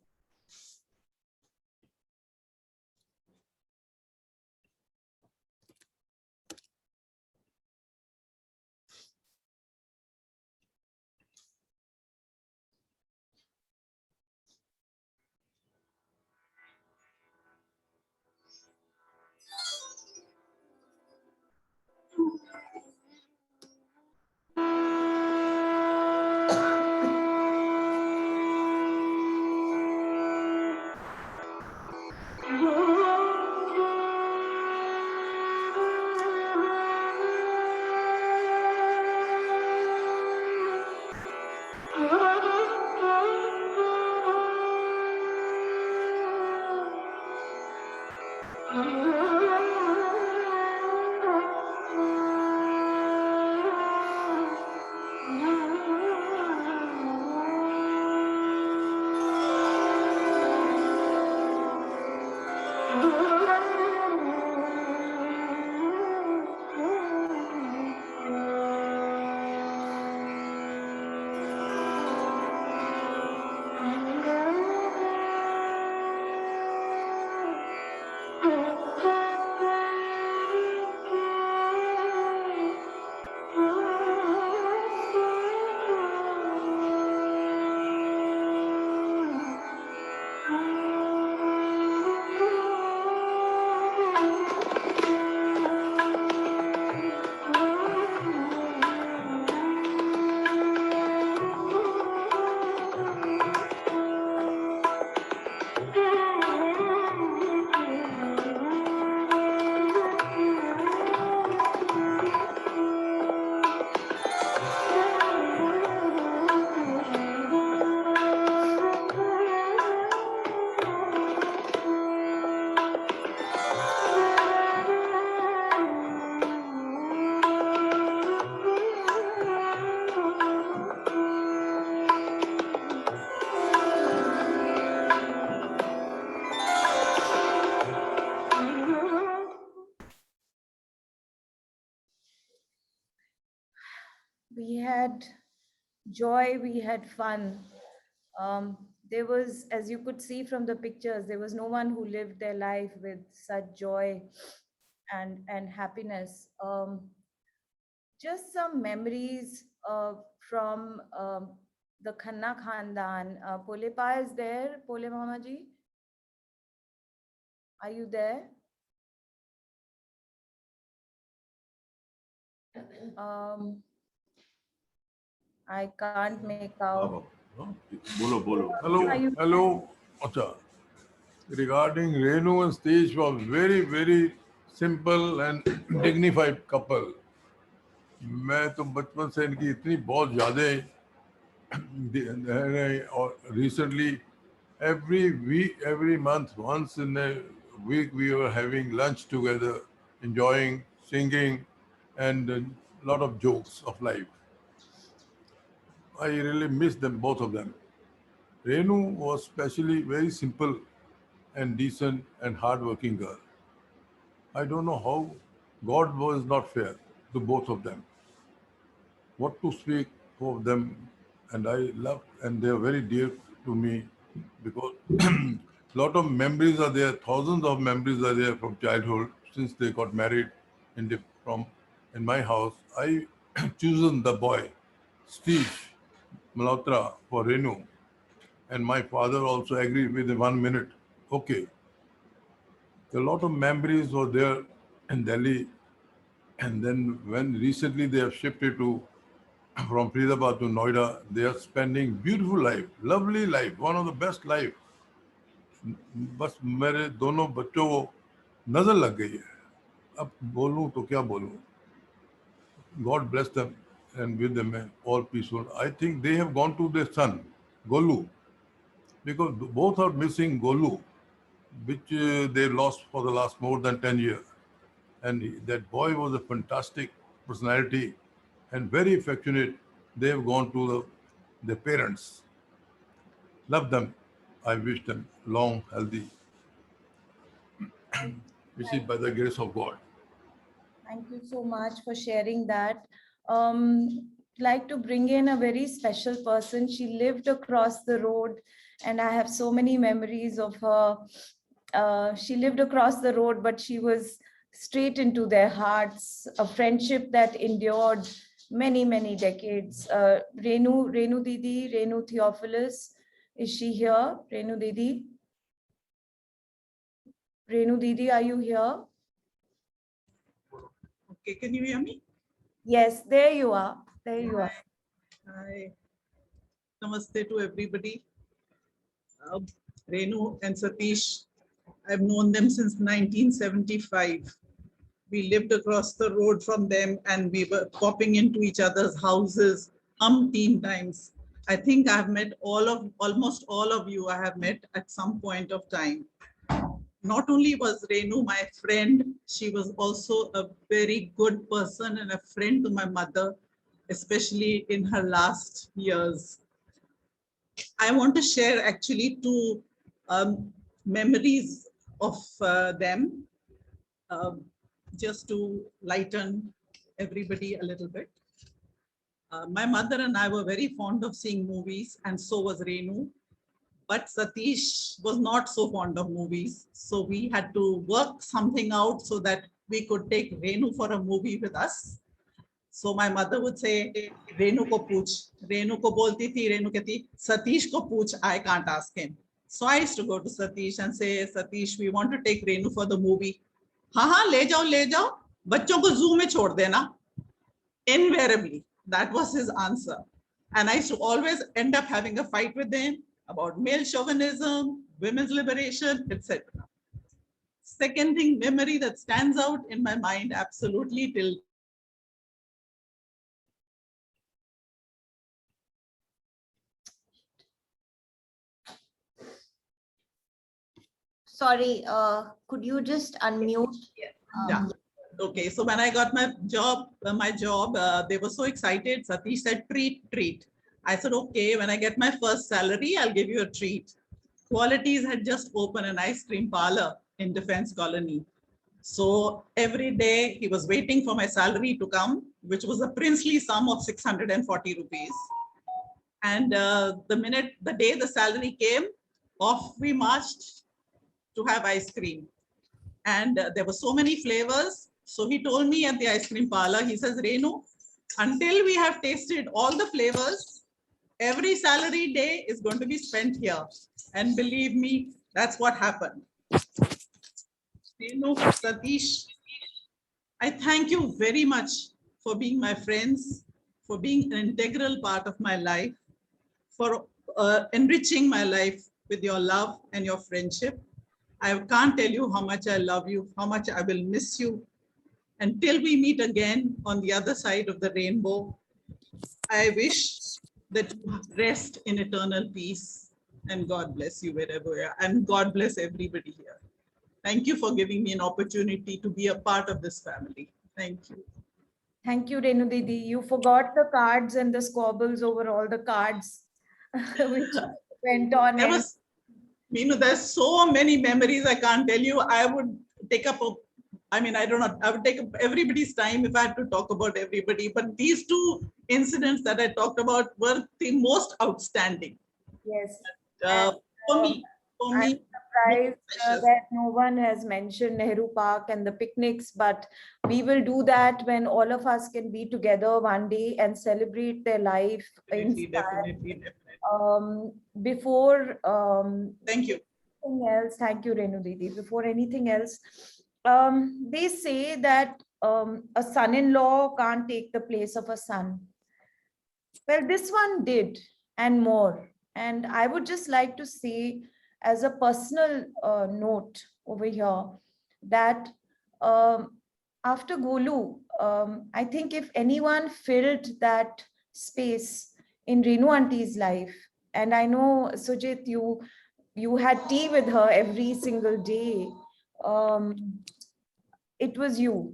We had joy, we had fun. There was, as you could see from the pictures, there was no one who lived their life with such joy and happiness. Just some memories from the Khanna Khandan. Pole Pa is there, Pole Mama Ji? Are you there? I can't make out. Hello. Acha. Regarding Renu and Stage was very, very simple and dignified couple. मैं तो बचपन से इनकी इतनी बहुत ज़्यादा और recently every week, every month, once in a week we were having lunch together, enjoying, singing, and a lot of jokes of life. I really miss them, both of them. Renu was especially very simple and decent and hard-working girl. I don't know how God was not fair to both of them. What to speak of them, and I love, and they are very dear to me because lot of memories are there, thousands of memories are there from childhood since they got married in my house. I chosen the boy, Steve Malhotra, for Renu, and my father also agreed within 1 minute. Okay. A lot of memories were there in Delhi, and then when recently they have shifted from Faridabad to Noida, they are spending beautiful life, lovely life, one of the best life. बस मेरे दोनों बच्चों को नजर लग गई है. अब बोलूं तो क्या बोलूं? God bless them and with them all peaceful. I think they have gone to their son, Golu, because both are missing Golu. which they lost for the last more than 10 years. And that boy was a fantastic personality and very affectionate. They have gone to their parents. Love them. I wish them long, healthy. This is by the grace of God. Thank you so much for sharing that. Like to bring in a very special person. She lived across the road, and I have so many memories of her. She lived across the road, but she was straight into their hearts, a friendship that endured many, many decades. Renu Didi, Renu Theophilus, is she here? Renu Didi? Renu Didi, are you here? Okay, can you hear me? Yes, there you are. There you are. Hi. Namaste to everybody. Renu and Satish, I've known them since 1975. We lived across the road from them and we were popping into each other's houses umpteen times. I think I've met almost all of you I have met at some point of time. Not only was Renu my friend, she was also a very good person and a friend to my mother, especially in her last years. I want to share actually two memories of them, just to lighten everybody a little bit. My mother and I were very fond of seeing movies, and so was Renu. But Satish was not so fond of movies. So we had to work something out so that we could take Renu for a movie with us. So my mother would say, Renu ko pooch. Renu ko bolti thi, Renu kehti, Satish ko pooch, I can't ask him. So I used to go to Satish and say, Satish, we want to take Renu for the movie. हाँ ले जाओ, बच्चों को zoo में छोड़ देना. Invariably, that was his answer. And I used to always end up having a fight with him about male chauvinism, women's liberation, etc. Second thing, memory that stands out in my mind absolutely till Sorry, could you just unmute? Yeah. Okay, so when I got my job, they were so excited. Satish said, treat. I said, okay, when I get my first salary, I'll give you a treat. Qualities had just opened an ice cream parlor in Defense Colony. So every day he was waiting for my salary to come, which was a princely sum of 640 rupees. And the day the salary came, off we marched to have ice cream. And there were so many flavors. So he told me at the ice cream parlor, he says, Renu, until we have tasted all the flavors, every salary day is going to be spent here. And believe me, that's what happened. Renu, Satish, I thank you very much for being my friends, for being an integral part of my life, for enriching my life with your love and your friendship. I can't tell you how much I love you, how much I will miss you. Until we meet again on the other side of the rainbow, I wish that you rest in eternal peace, and God bless you wherever you are, and God bless everybody here. Thank you for giving me an opportunity to be a part of this family. Thank you. Thank you, Renu Didi. You forgot the cards and the squabbles over all the cards which went on. There's so many memories I can't tell you. I would take up I would take up everybody's time if I had to talk about everybody. But these two incidents that I talked about were the most outstanding. Yes. For me. I'm surprised that no one has mentioned Nehru Park and the picnics, but we will do that when all of us can be together one day and celebrate their life. Definitely. Before thank you. Anything else, thank you, Renu Didi. Before anything else, they say that a son-in-law can't take the place of a son. Well, this one did, and more. And I would just like to say, as a personal note over here, that after Golu, I think if anyone filled that space in Renu Auntie's life, and I know, Sujit, you you had tea with her every single day. It was you.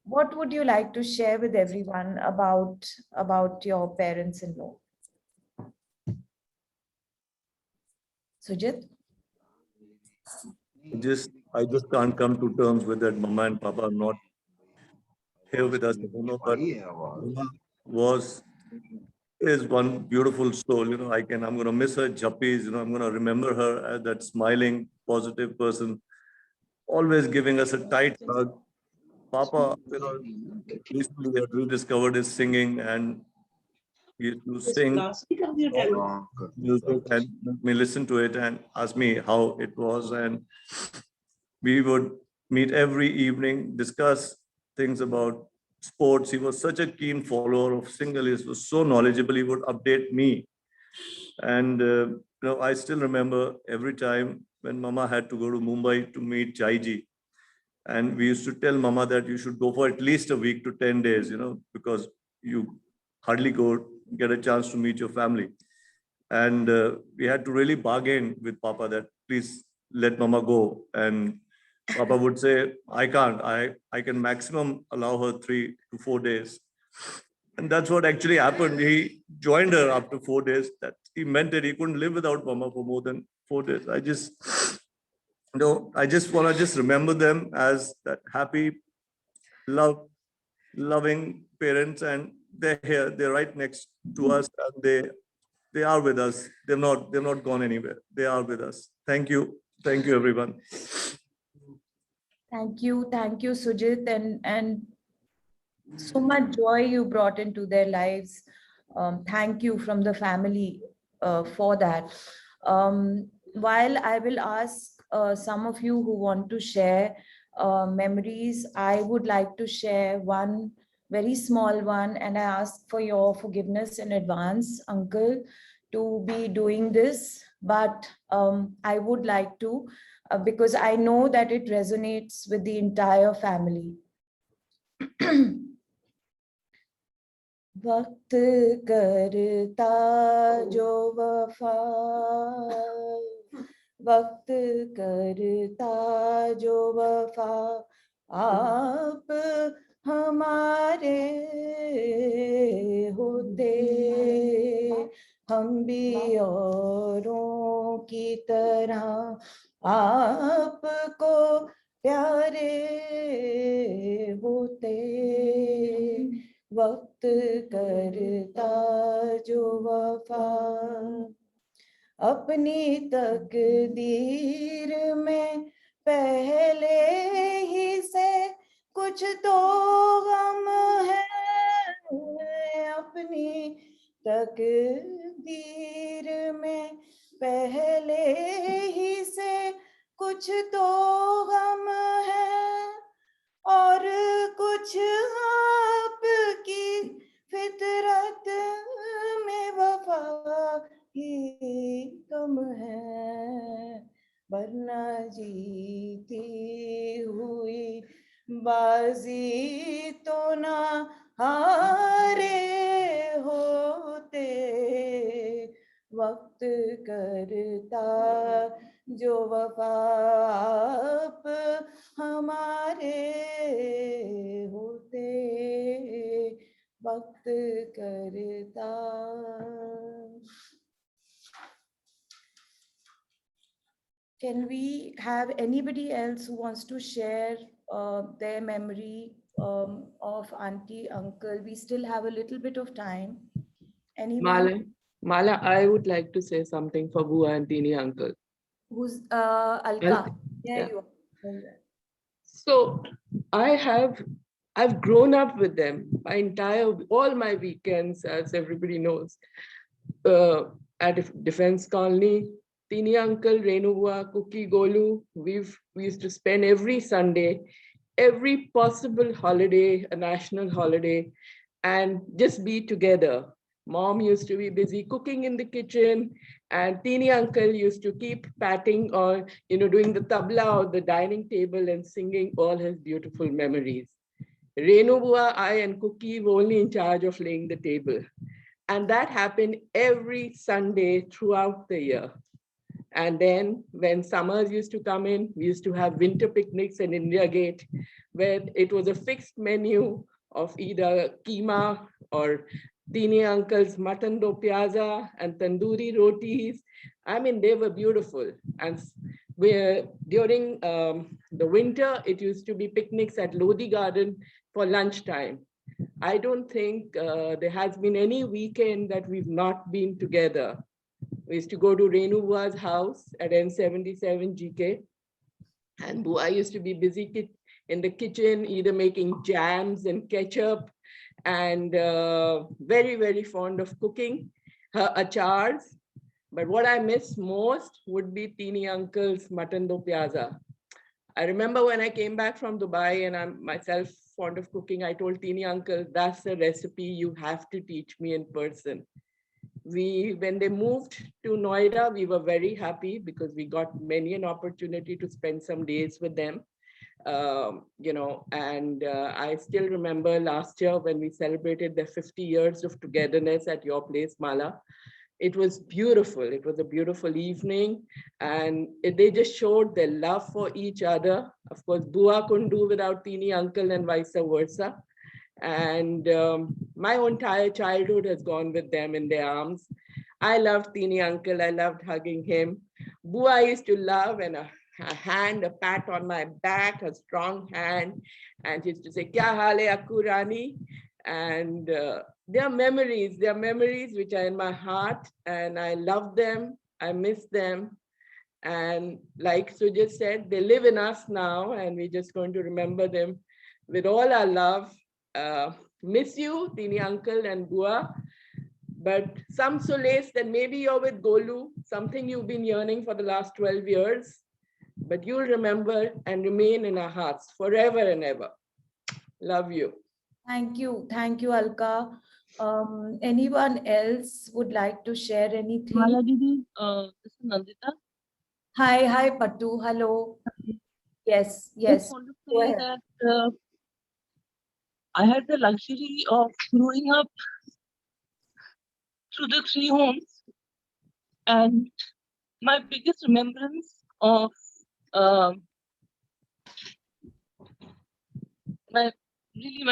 What would you like to share with everyone about your parents-in-law? Sujit? I just can't come to terms with that. Mama and Papa are not here with us anymore, but Mama is one beautiful soul. I'm gonna miss her chappies. I'm gonna remember her as that smiling, positive person, always giving us a tight hug. Papa, recently had rediscovered his singing, and he used to sing music and make me listen to it and ask me how it was. And we would meet every evening, discuss things about sports. He was such a keen follower of single. He was so knowledgeable. He would update me. And I still remember every time when Mama had to go to Mumbai to meet Chaiji. And we used to tell Mama that you should go for at least a week to 10 days, because you hardly get a chance to meet your family. And we had to really bargain with Papa that please let Mama go. And Papa would say, I can't. I can maximum allow her 3 to 4 days. And that's what actually happened. He joined her after 4 days. That he meant it. He couldn't live without Mama for more than 4 days. I just want to remember them as that happy, loving parents, and they're here. They're right next to us, and they are with us. They're not gone anywhere. They are with us. Thank you. Thank you, everyone. Thank you, Sujit, and so much joy you brought into their lives. Thank you from the family for that. While I will ask some of you who want to share memories, I would like to share one very small one, and I ask for your forgiveness in advance, Uncle, to be doing this, but I would like to, because I know that it resonates with the entire family. वक्त करता जो वफा, वक्त करता जो वफा, आप हमारे होते, हम भी औरों की तरह आपको प्यारे होते, वक्त करता जो वफा, अपनी तकदीर में पहले ही से कुछ तो गम है, अपनी तकदीर में पहले ही से कुछ तो गम है, और कुछ आपकी फितरत में वफा ही कम है, वरना जीती हुई बाजी तो ना हारे होते, वक्त करता जो वफा, आप हमारे होते, वक्त करता. Can we have anybody else who wants to share their memory of auntie, uncle? We still have a little bit of time. Anyone? Mala, I would like to say something for Bua and Tini uncle. Who's Alka? Yeah. You are. So I've grown up with them all my weekends, as everybody knows, at Defense Colony. Tini uncle, Renu Bua, Cookie Golu, we used to spend every Sunday, every possible holiday, a national holiday, and just be together. Mom used to be busy cooking in the kitchen, and Tini uncle used to keep patting or, doing the tabla or the dining table and singing all his beautiful memories. Renu Bua, I and Cookie were only in charge of laying the table. And that happened every Sunday throughout the year. And then when summers used to come in, we used to have winter picnics in India Gate, where it was a fixed menu of either keema or Tini Uncle's mutton do piazza and tandoori rotis. I mean, they were beautiful. And during the winter, it used to be picnics at Lodi Garden for lunchtime. I don't think there has been any weekend that we've not been together. We used to go to Renu Bua's house at N77 GK, and Bua used to be busy in the kitchen, either making jams and ketchup, and very, very fond of cooking her achars. But what I miss most would be Tini Uncle's mutton do piazza. I remember when I came back from Dubai and I'm myself fond of cooking, I told Tini Uncle, that's the recipe you have to teach me in person. When they moved to Noida, we were very happy because we got many an opportunity to spend some days with them. And I still remember last year when we celebrated the 50 years of togetherness at your place, Mala. It was beautiful. It was a beautiful evening, and they just showed their love for each other. Of course, Bua couldn't do without Tini Uncle and vice versa. And my entire childhood has gone with them in their arms. I loved Tini Uncle. I loved hugging him. Bua used to love, and a hand, a pat on my back, a strong hand. And she used to say, Kya haal hai Akku Rani? And there are memories which are in my heart, and I love them. I miss them. And like Sujit said, they live in us now, and we're just going to remember them with all our love. Miss you, Tini Uncle and Bua, but some solace that maybe you're with Golu, something you've been yearning for the last 12 years, but you'll remember and remain in our hearts forever and ever. Love you. Thank you, Alka. Anyone else would like to share anything? Mala Didi, this is Nandita. Hi, Patu. Hello. Yes. I just want to say that I had the luxury of growing up through the 3 homes, and my biggest remembrance of my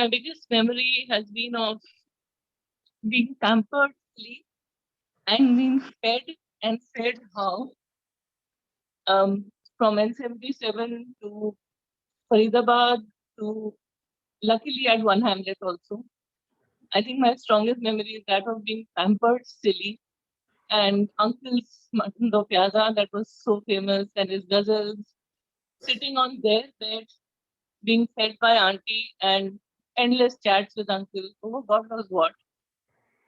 biggest memory has been of being pampered and being fed how from N77 to Faridabad to luckily at One Hamlet also. I think my strongest memory is that of being pampered silly, and Uncle's mutton do piazza that was so famous, and his ghazals, sitting on their bed, being fed by auntie, and endless chats with Uncle. Oh God knows what.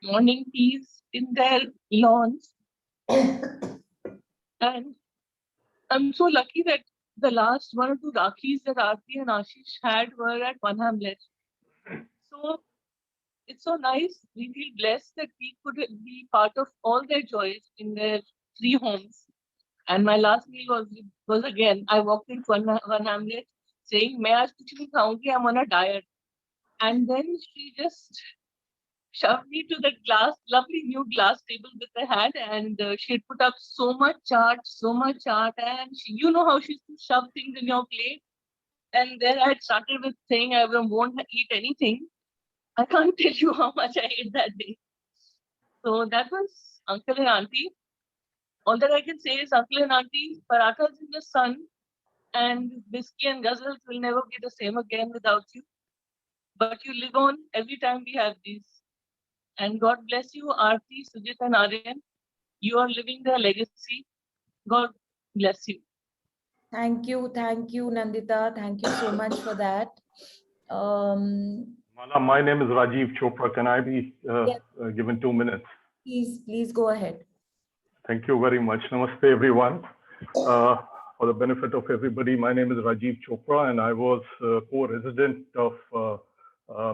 Morning teas in their lawns. And I'm so lucky that the last 1 or 2 Rakhis that Aarti and Ashish had were at One Hamlet. So it's so nice. We feel blessed that we could be part of all their joys in their 3 homes. And my last meal was again, I walked into One Hamlet saying, "Main aaj kuch nahi khaungi, I'm on a diet." And then she just shoved me to that lovely new glass table with her hand, and she had put up so much chart, and you know how she used to shove things in your plate. And then I had started with saying I won't eat anything. I can't tell you how much I ate that day. So that was Uncle and Auntie. All that I can say is Uncle and Auntie, parathas in the sun and biscuit and ghazals will never be the same again without you. But you live on every time we have these. And God bless you, Aarti, Sujit and Aryan. You are living their legacy. God bless you. Thank you, Nandita. Thank you so much for that. Mala, my name is Rajiv Chopra. Can I be given 2 minutes? Please go ahead. Thank you very much. Namaste, everyone. For the benefit of everybody, my name is Rajiv Chopra, and I was co-resident of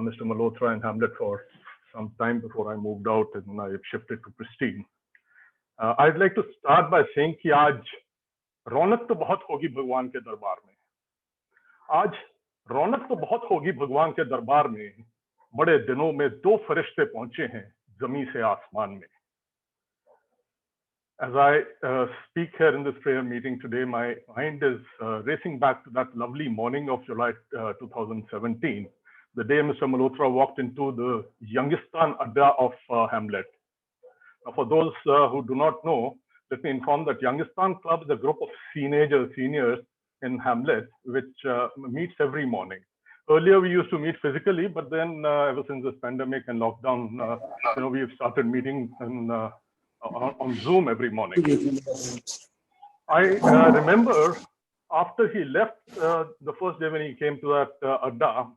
Mr. Malhotra in Hamlet for some time before I moved out and I shifted to Pristine. I'd like to start by saying कि आज रौनक तो बहुत होगी भगवान के दरबार में. आज रौनक तो बहुत होगी भगवान के दरबार में. बड़े दिनों में 2 फरिश्ते पहुंचे हैं जमीन से आसमान में. As I speak here in this prayer meeting today, my mind is racing back to that lovely morning of July 2017, the day Mr. Malhotra walked into the Youngistan Adda of Hamlet. Now, for those who do not know, let me inform that Youngistan Club is a group of seniors in Hamlet, which meets every morning. Earlier, we used to meet physically, but then ever since this pandemic and lockdown, we've started meeting on Zoom every morning. I remember after he left the first day when he came to that Adda,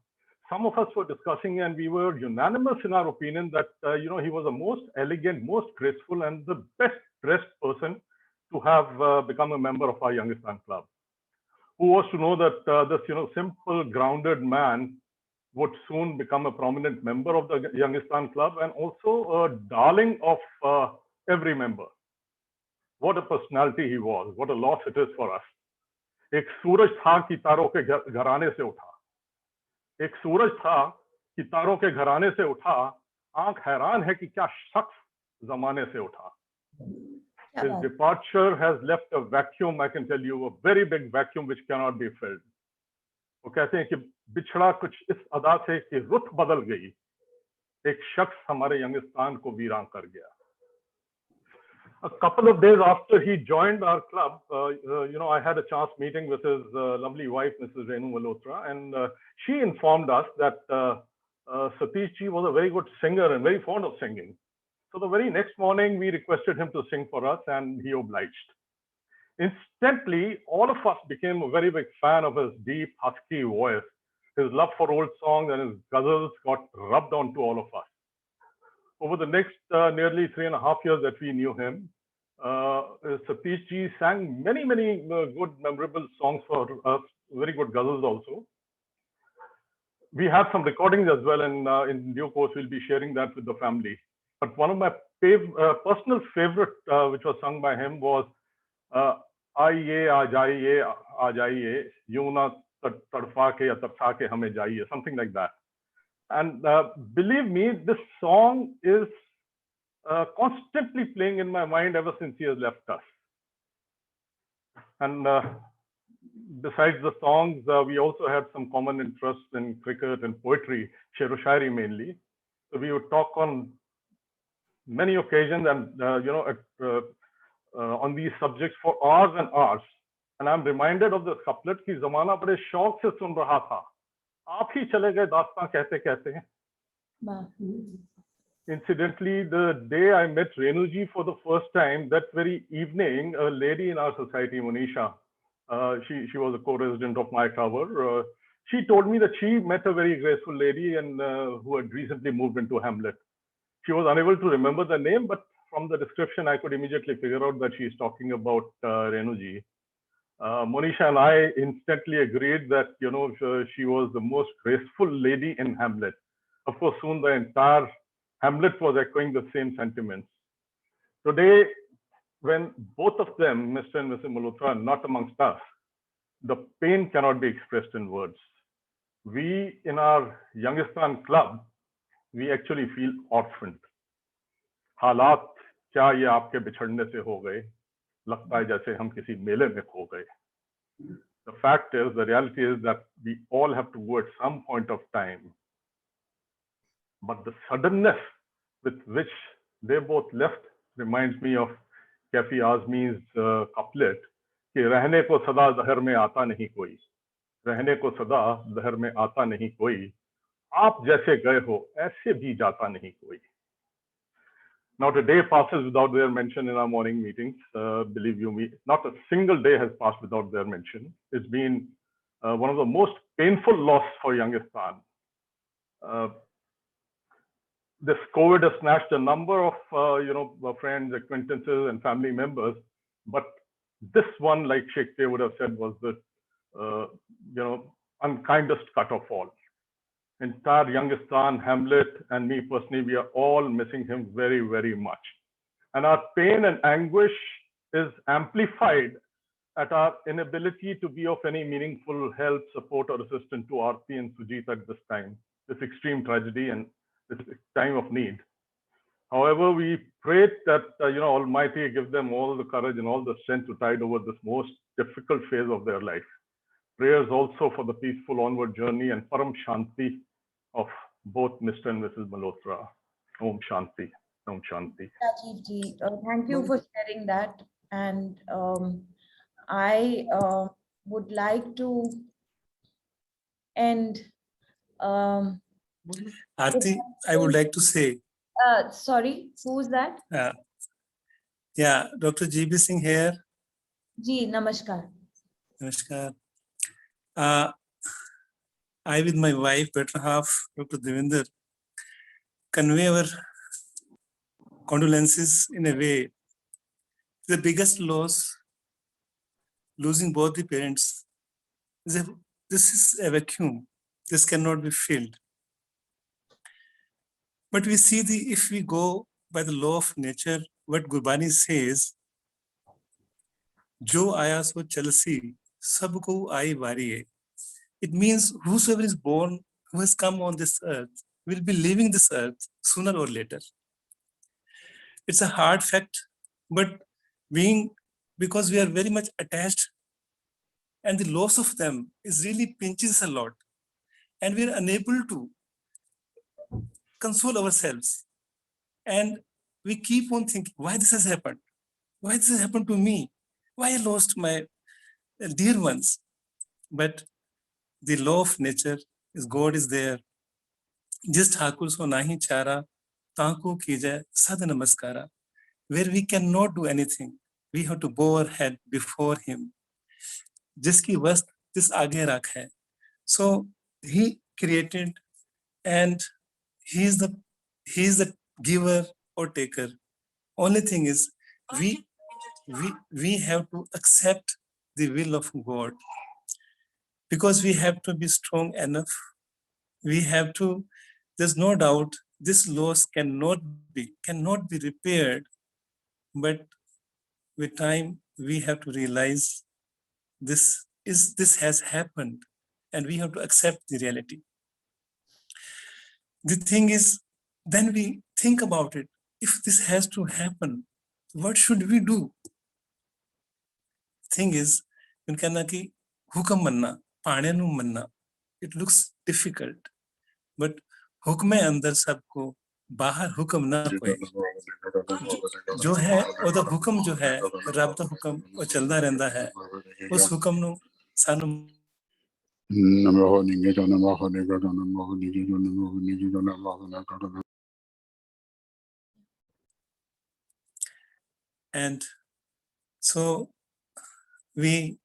some of us were discussing and we were unanimous in our opinion that he was the most elegant, most graceful, and the best dressed person to have become a member of our Youngistan Club. Who was to know that this simple, grounded man would soon become a prominent member of the Youngistan Club and also a darling of every member. What a personality he was. What a loss it is for us. एक सूरज था कि तारों के घराने से उठा. एक सूरज था कि तारों के घराने से उठा. आंख हैरान है कि क्या शख्स जमाने से उठा. His departure has left a vacuum, I can tell you, a very big vacuum which cannot be filled. वो कहते हैं कि बिछड़ा कुछ इस अदा से कि रुत बदल गई. एक शख्स हमारे यंगिस्तान को वीरान कर गया. A couple of days after he joined our club, I had a chance meeting with his lovely wife, Mrs. Renu Malhotra, and she informed us that Satish ji was a very good singer and very fond of singing. So the very next morning, we requested him to sing for us, and he obliged. Instantly, all of us became a very big fan of his deep, husky voice. His love for old songs and his ghazals got rubbed onto all of us. Over the next nearly 3.5 years that we knew him, Satish ji sang many good, memorable songs for us, very good ghazals also. We have some recordings as well, and in due course, we'll be sharing that with the family. But one of my personal favorite, which was sung by him, was "Aiye, aa jaiye, यूं ना तड़फा के या तरसा के हमें जाइए," something like that. And believe me, this song is constantly playing in my mind ever since he has left us. And besides the songs, we also had some common interests in cricket and poetry, Sher o Shairi mainly. So we would talk on many occasions and on these subjects for hours and hours. And I'm reminded of this couplet कि ज़माना बड़े शौक से सुन रहा था, आप ही चले गए दास्तां कहते कहते. Incidentally, the day I met Renu ji for the first time, that very evening, a lady in our society, Monisha, she was a co-resident of my tower. She told me that she met a very graceful lady and who had recently moved into Hamlet. She was unable to remember the name, but from the description, I could immediately figure out that she is talking about Renu ji. Monisha and I instantly agreed that she was the most graceful lady in Hamlet. Of course, soon the entire Hamlet was echoing the same sentiments. Today, when both of them, Mr. and Mrs. Malhotra, are not amongst us, the pain cannot be expressed in words. We in our Youngistan Club, we actually feel orphaned. हालात क्या ये आपके बिछड़ने से हो गए, लगता है जैसे हम किसी मेले में खो गए. The fact is, the reality is that we all have to go at some point of time. But the suddenness with which they both left reminds me of Kafi Azmi's couplet कि रहने को सदा दहर में आता नहीं कोई, रहने को सदा दहर में आता नहीं कोई, आप जैसे गए हो ऐसे भी जाता नहीं कोई. Not a day passes without their mention in our morning meetings. Believe you me, not a single day has passed without their mention. It's been one of the most painful loss for Youngistan. This COVID has snatched a number of friends, acquaintances, and family members. But this one, like Shakespeare would have said, was the unkindest cut of all. Entire Youngistan, Hamlet, and me personally, we are all missing him very, very much. And our pain and anguish is amplified at our inability to be of any meaningful help, support, or assistance to Aarti and Sujit at this time, this extreme tragedy and this time of need. However, we prayed that Almighty give them all the courage and all the strength to tide over this most difficult phase of their life. Prayers also for the peaceful onward journey and Param Shanti of both Mr. and Mrs. Malhotra. Om Shanti. Om Shanti. Rajiv ji, thank you for sharing that. And I would like to end. Aarti, I would like to say. Sorry, who's that? Yeah, Dr. GB Singh here. Ji, namaskar. Namaskar. I, with my wife, better half, Dr. Devinder, convey our condolences in a way. The biggest loss, losing both the parents, this is a vacuum. This cannot be filled. But we see if we go by the law of nature, what Gurbani says, Jo aaya so chalsi, sabko aayi wari hai. It means whosoever is born, who has come on this earth, will be leaving this earth sooner or later. It's a hard fact, but because we are very much attached, and the loss of them is really pinches a lot, and we are unable to console ourselves. And we keep on thinking, why this has happened? Why this has happened to me? Why I lost my dear ones? But the law of nature is God is there. Just Thakur so nahi chara, tanko kija sad namaskara. Where we cannot do anything, we have to bow our head before him. Jiski vast this aage rakh hai. So he created, and he is the giver or taker. Only thing is we have to accept the will of God, because we have to be strong enough. We have to, there's no doubt this loss cannot be repaired, but with time we have to realize this has happened, and we have to accept the reality. The thing is, then we think about it. If this has to happen, what should we do? Thing is, hukam manna, paane nu manna, it looks difficult, but hukme andar sabko, bahar hukam na koi. जो है ओदा हुक्म जो है रब दा हुक्म वो चलदा रहंदा है उस हुक्म नु सानू and so we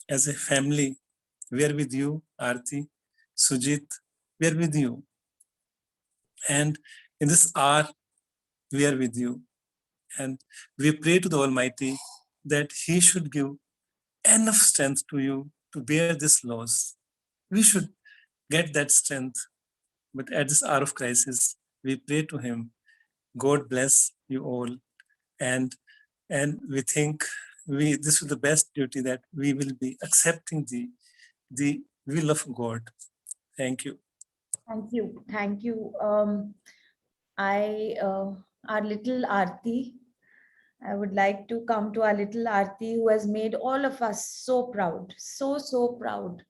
as a family, we are with you, Aarti, Sujit, we are with you, and in this hour we are with you, and we pray to the Almighty that he should give enough strength to you to bear this loss. We should get that strength, but at this hour of crisis, we pray to him. God bless you all, and we think this is the best duty, that we will be accepting the will of God. Thank you. Thank you. Our little Aarti, I would like to come to our little Aarti, who has made all of us so proud, so proud.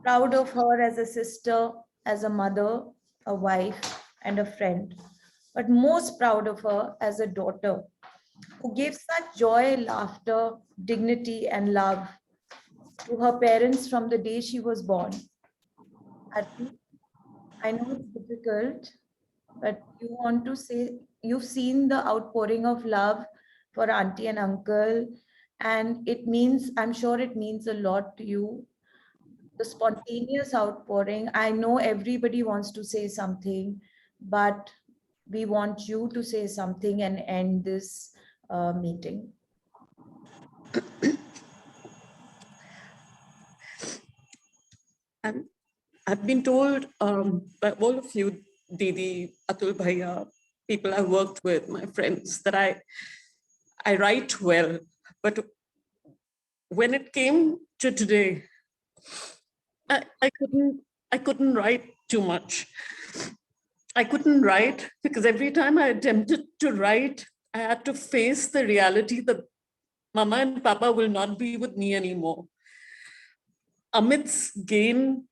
Proud of her as a sister, as a mother, a wife, and a friend. But most proud of her as a daughter, who gave such joy, laughter, dignity, and love to her parents from the day she was born. Aarti, I know it's difficult, but you want to say, you've seen the outpouring of love for auntie and uncle, and it means, I'm sure it means a lot to you. The spontaneous outpouring. I know everybody wants to say something, but we want you to say something and end this meeting. I've been told by all of you, Didi, Atul Bhaiya, people I've worked with, my friends, that I write well, but when it came to today, I couldn't write too much. I couldn't write because every time I attempted to write, I had to face the reality that Mama and Papa will not be with me anymore. Amit's gain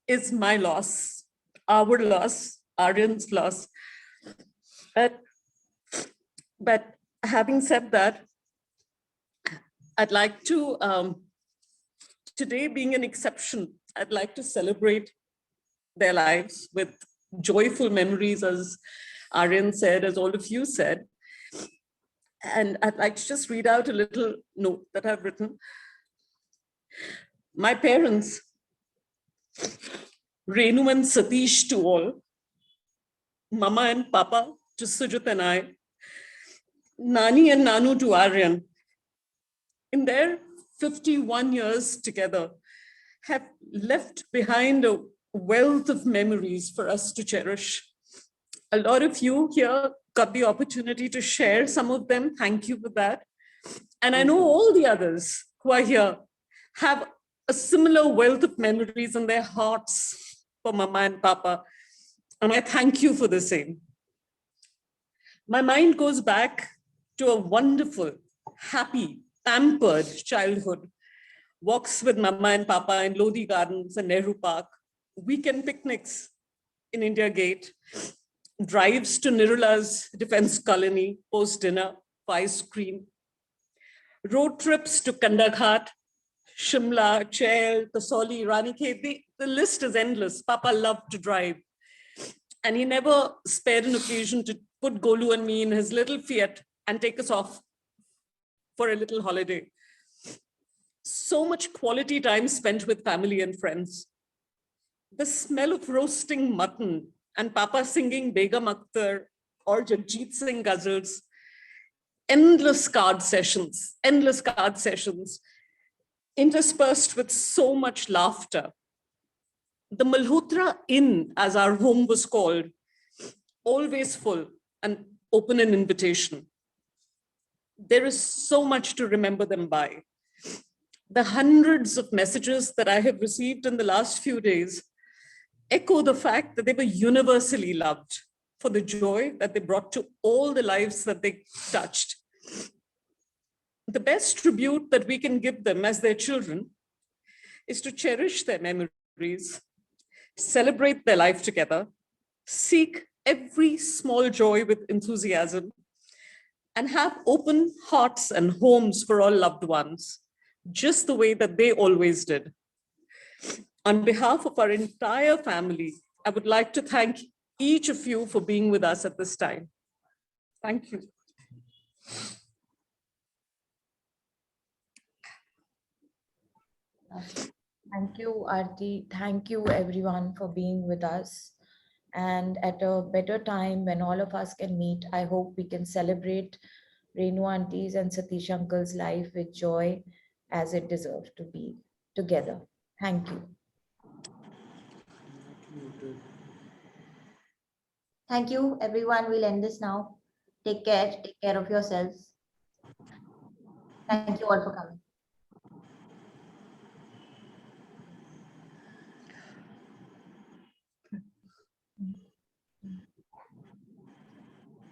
is my loss, our loss, Aryan's loss. But having said that, I'd like to, today being an exception, I'd like to celebrate their lives with joyful memories, as Aryan said, as all of you said. And I'd like to just read out a little note that I've written. My parents, Renu and Satish to all, Mama and Papa to Sujit and I, Nani and Nanu to Aryan, in their 51 years together, have left behind a wealth of memories for us to cherish. A lot of you here got the opportunity to share some of them. Thank you for that. And I know all the others who are here have a similar wealth of memories in their hearts for Mama and Papa. And I thank you for the same. My mind goes back to a wonderful, happy, pampered childhood. Walks with Mama and Papa in Lodi Gardens and Nehru Park, weekend picnics in India Gate, drives to Nirula's Defense Colony post-dinner for ice cream, road trips to Kandaghat, Shimla, Chail, Kasoli, Ranikhet. The list is endless. Papa loved to drive. And he never spared an occasion to put Golu and me in his little Fiat and take us off for a little holiday. So much quality time spent with family and friends. The smell of roasting mutton and Papa singing Begum Akhtar or Jagjit Singh ghazals, endless card sessions, interspersed with so much laughter. The Malhotra Inn, as our home was called, always full and open an invitation. There is so much to remember them by. The hundreds of messages that I have received in the last few days echo the fact that they were universally loved for the joy that they brought to all the lives that they touched. The best tribute that we can give them as their children is to cherish their memories, celebrate their life together, seek every small joy with enthusiasm, and have open hearts and homes for all loved ones, just the way that they always did. On behalf of our entire family, I would like to thank each of you for being with us at this time. Thank you. Thank you, Aarti. Thank you, everyone, for being with us. And at a better time when all of us can meet, I hope we can celebrate Renu Auntie's and Satish Uncle's life with joy as it deserves to be together. Thank you. Thank you, everyone. We'll end this now. Take care of yourselves. Thank you all for coming.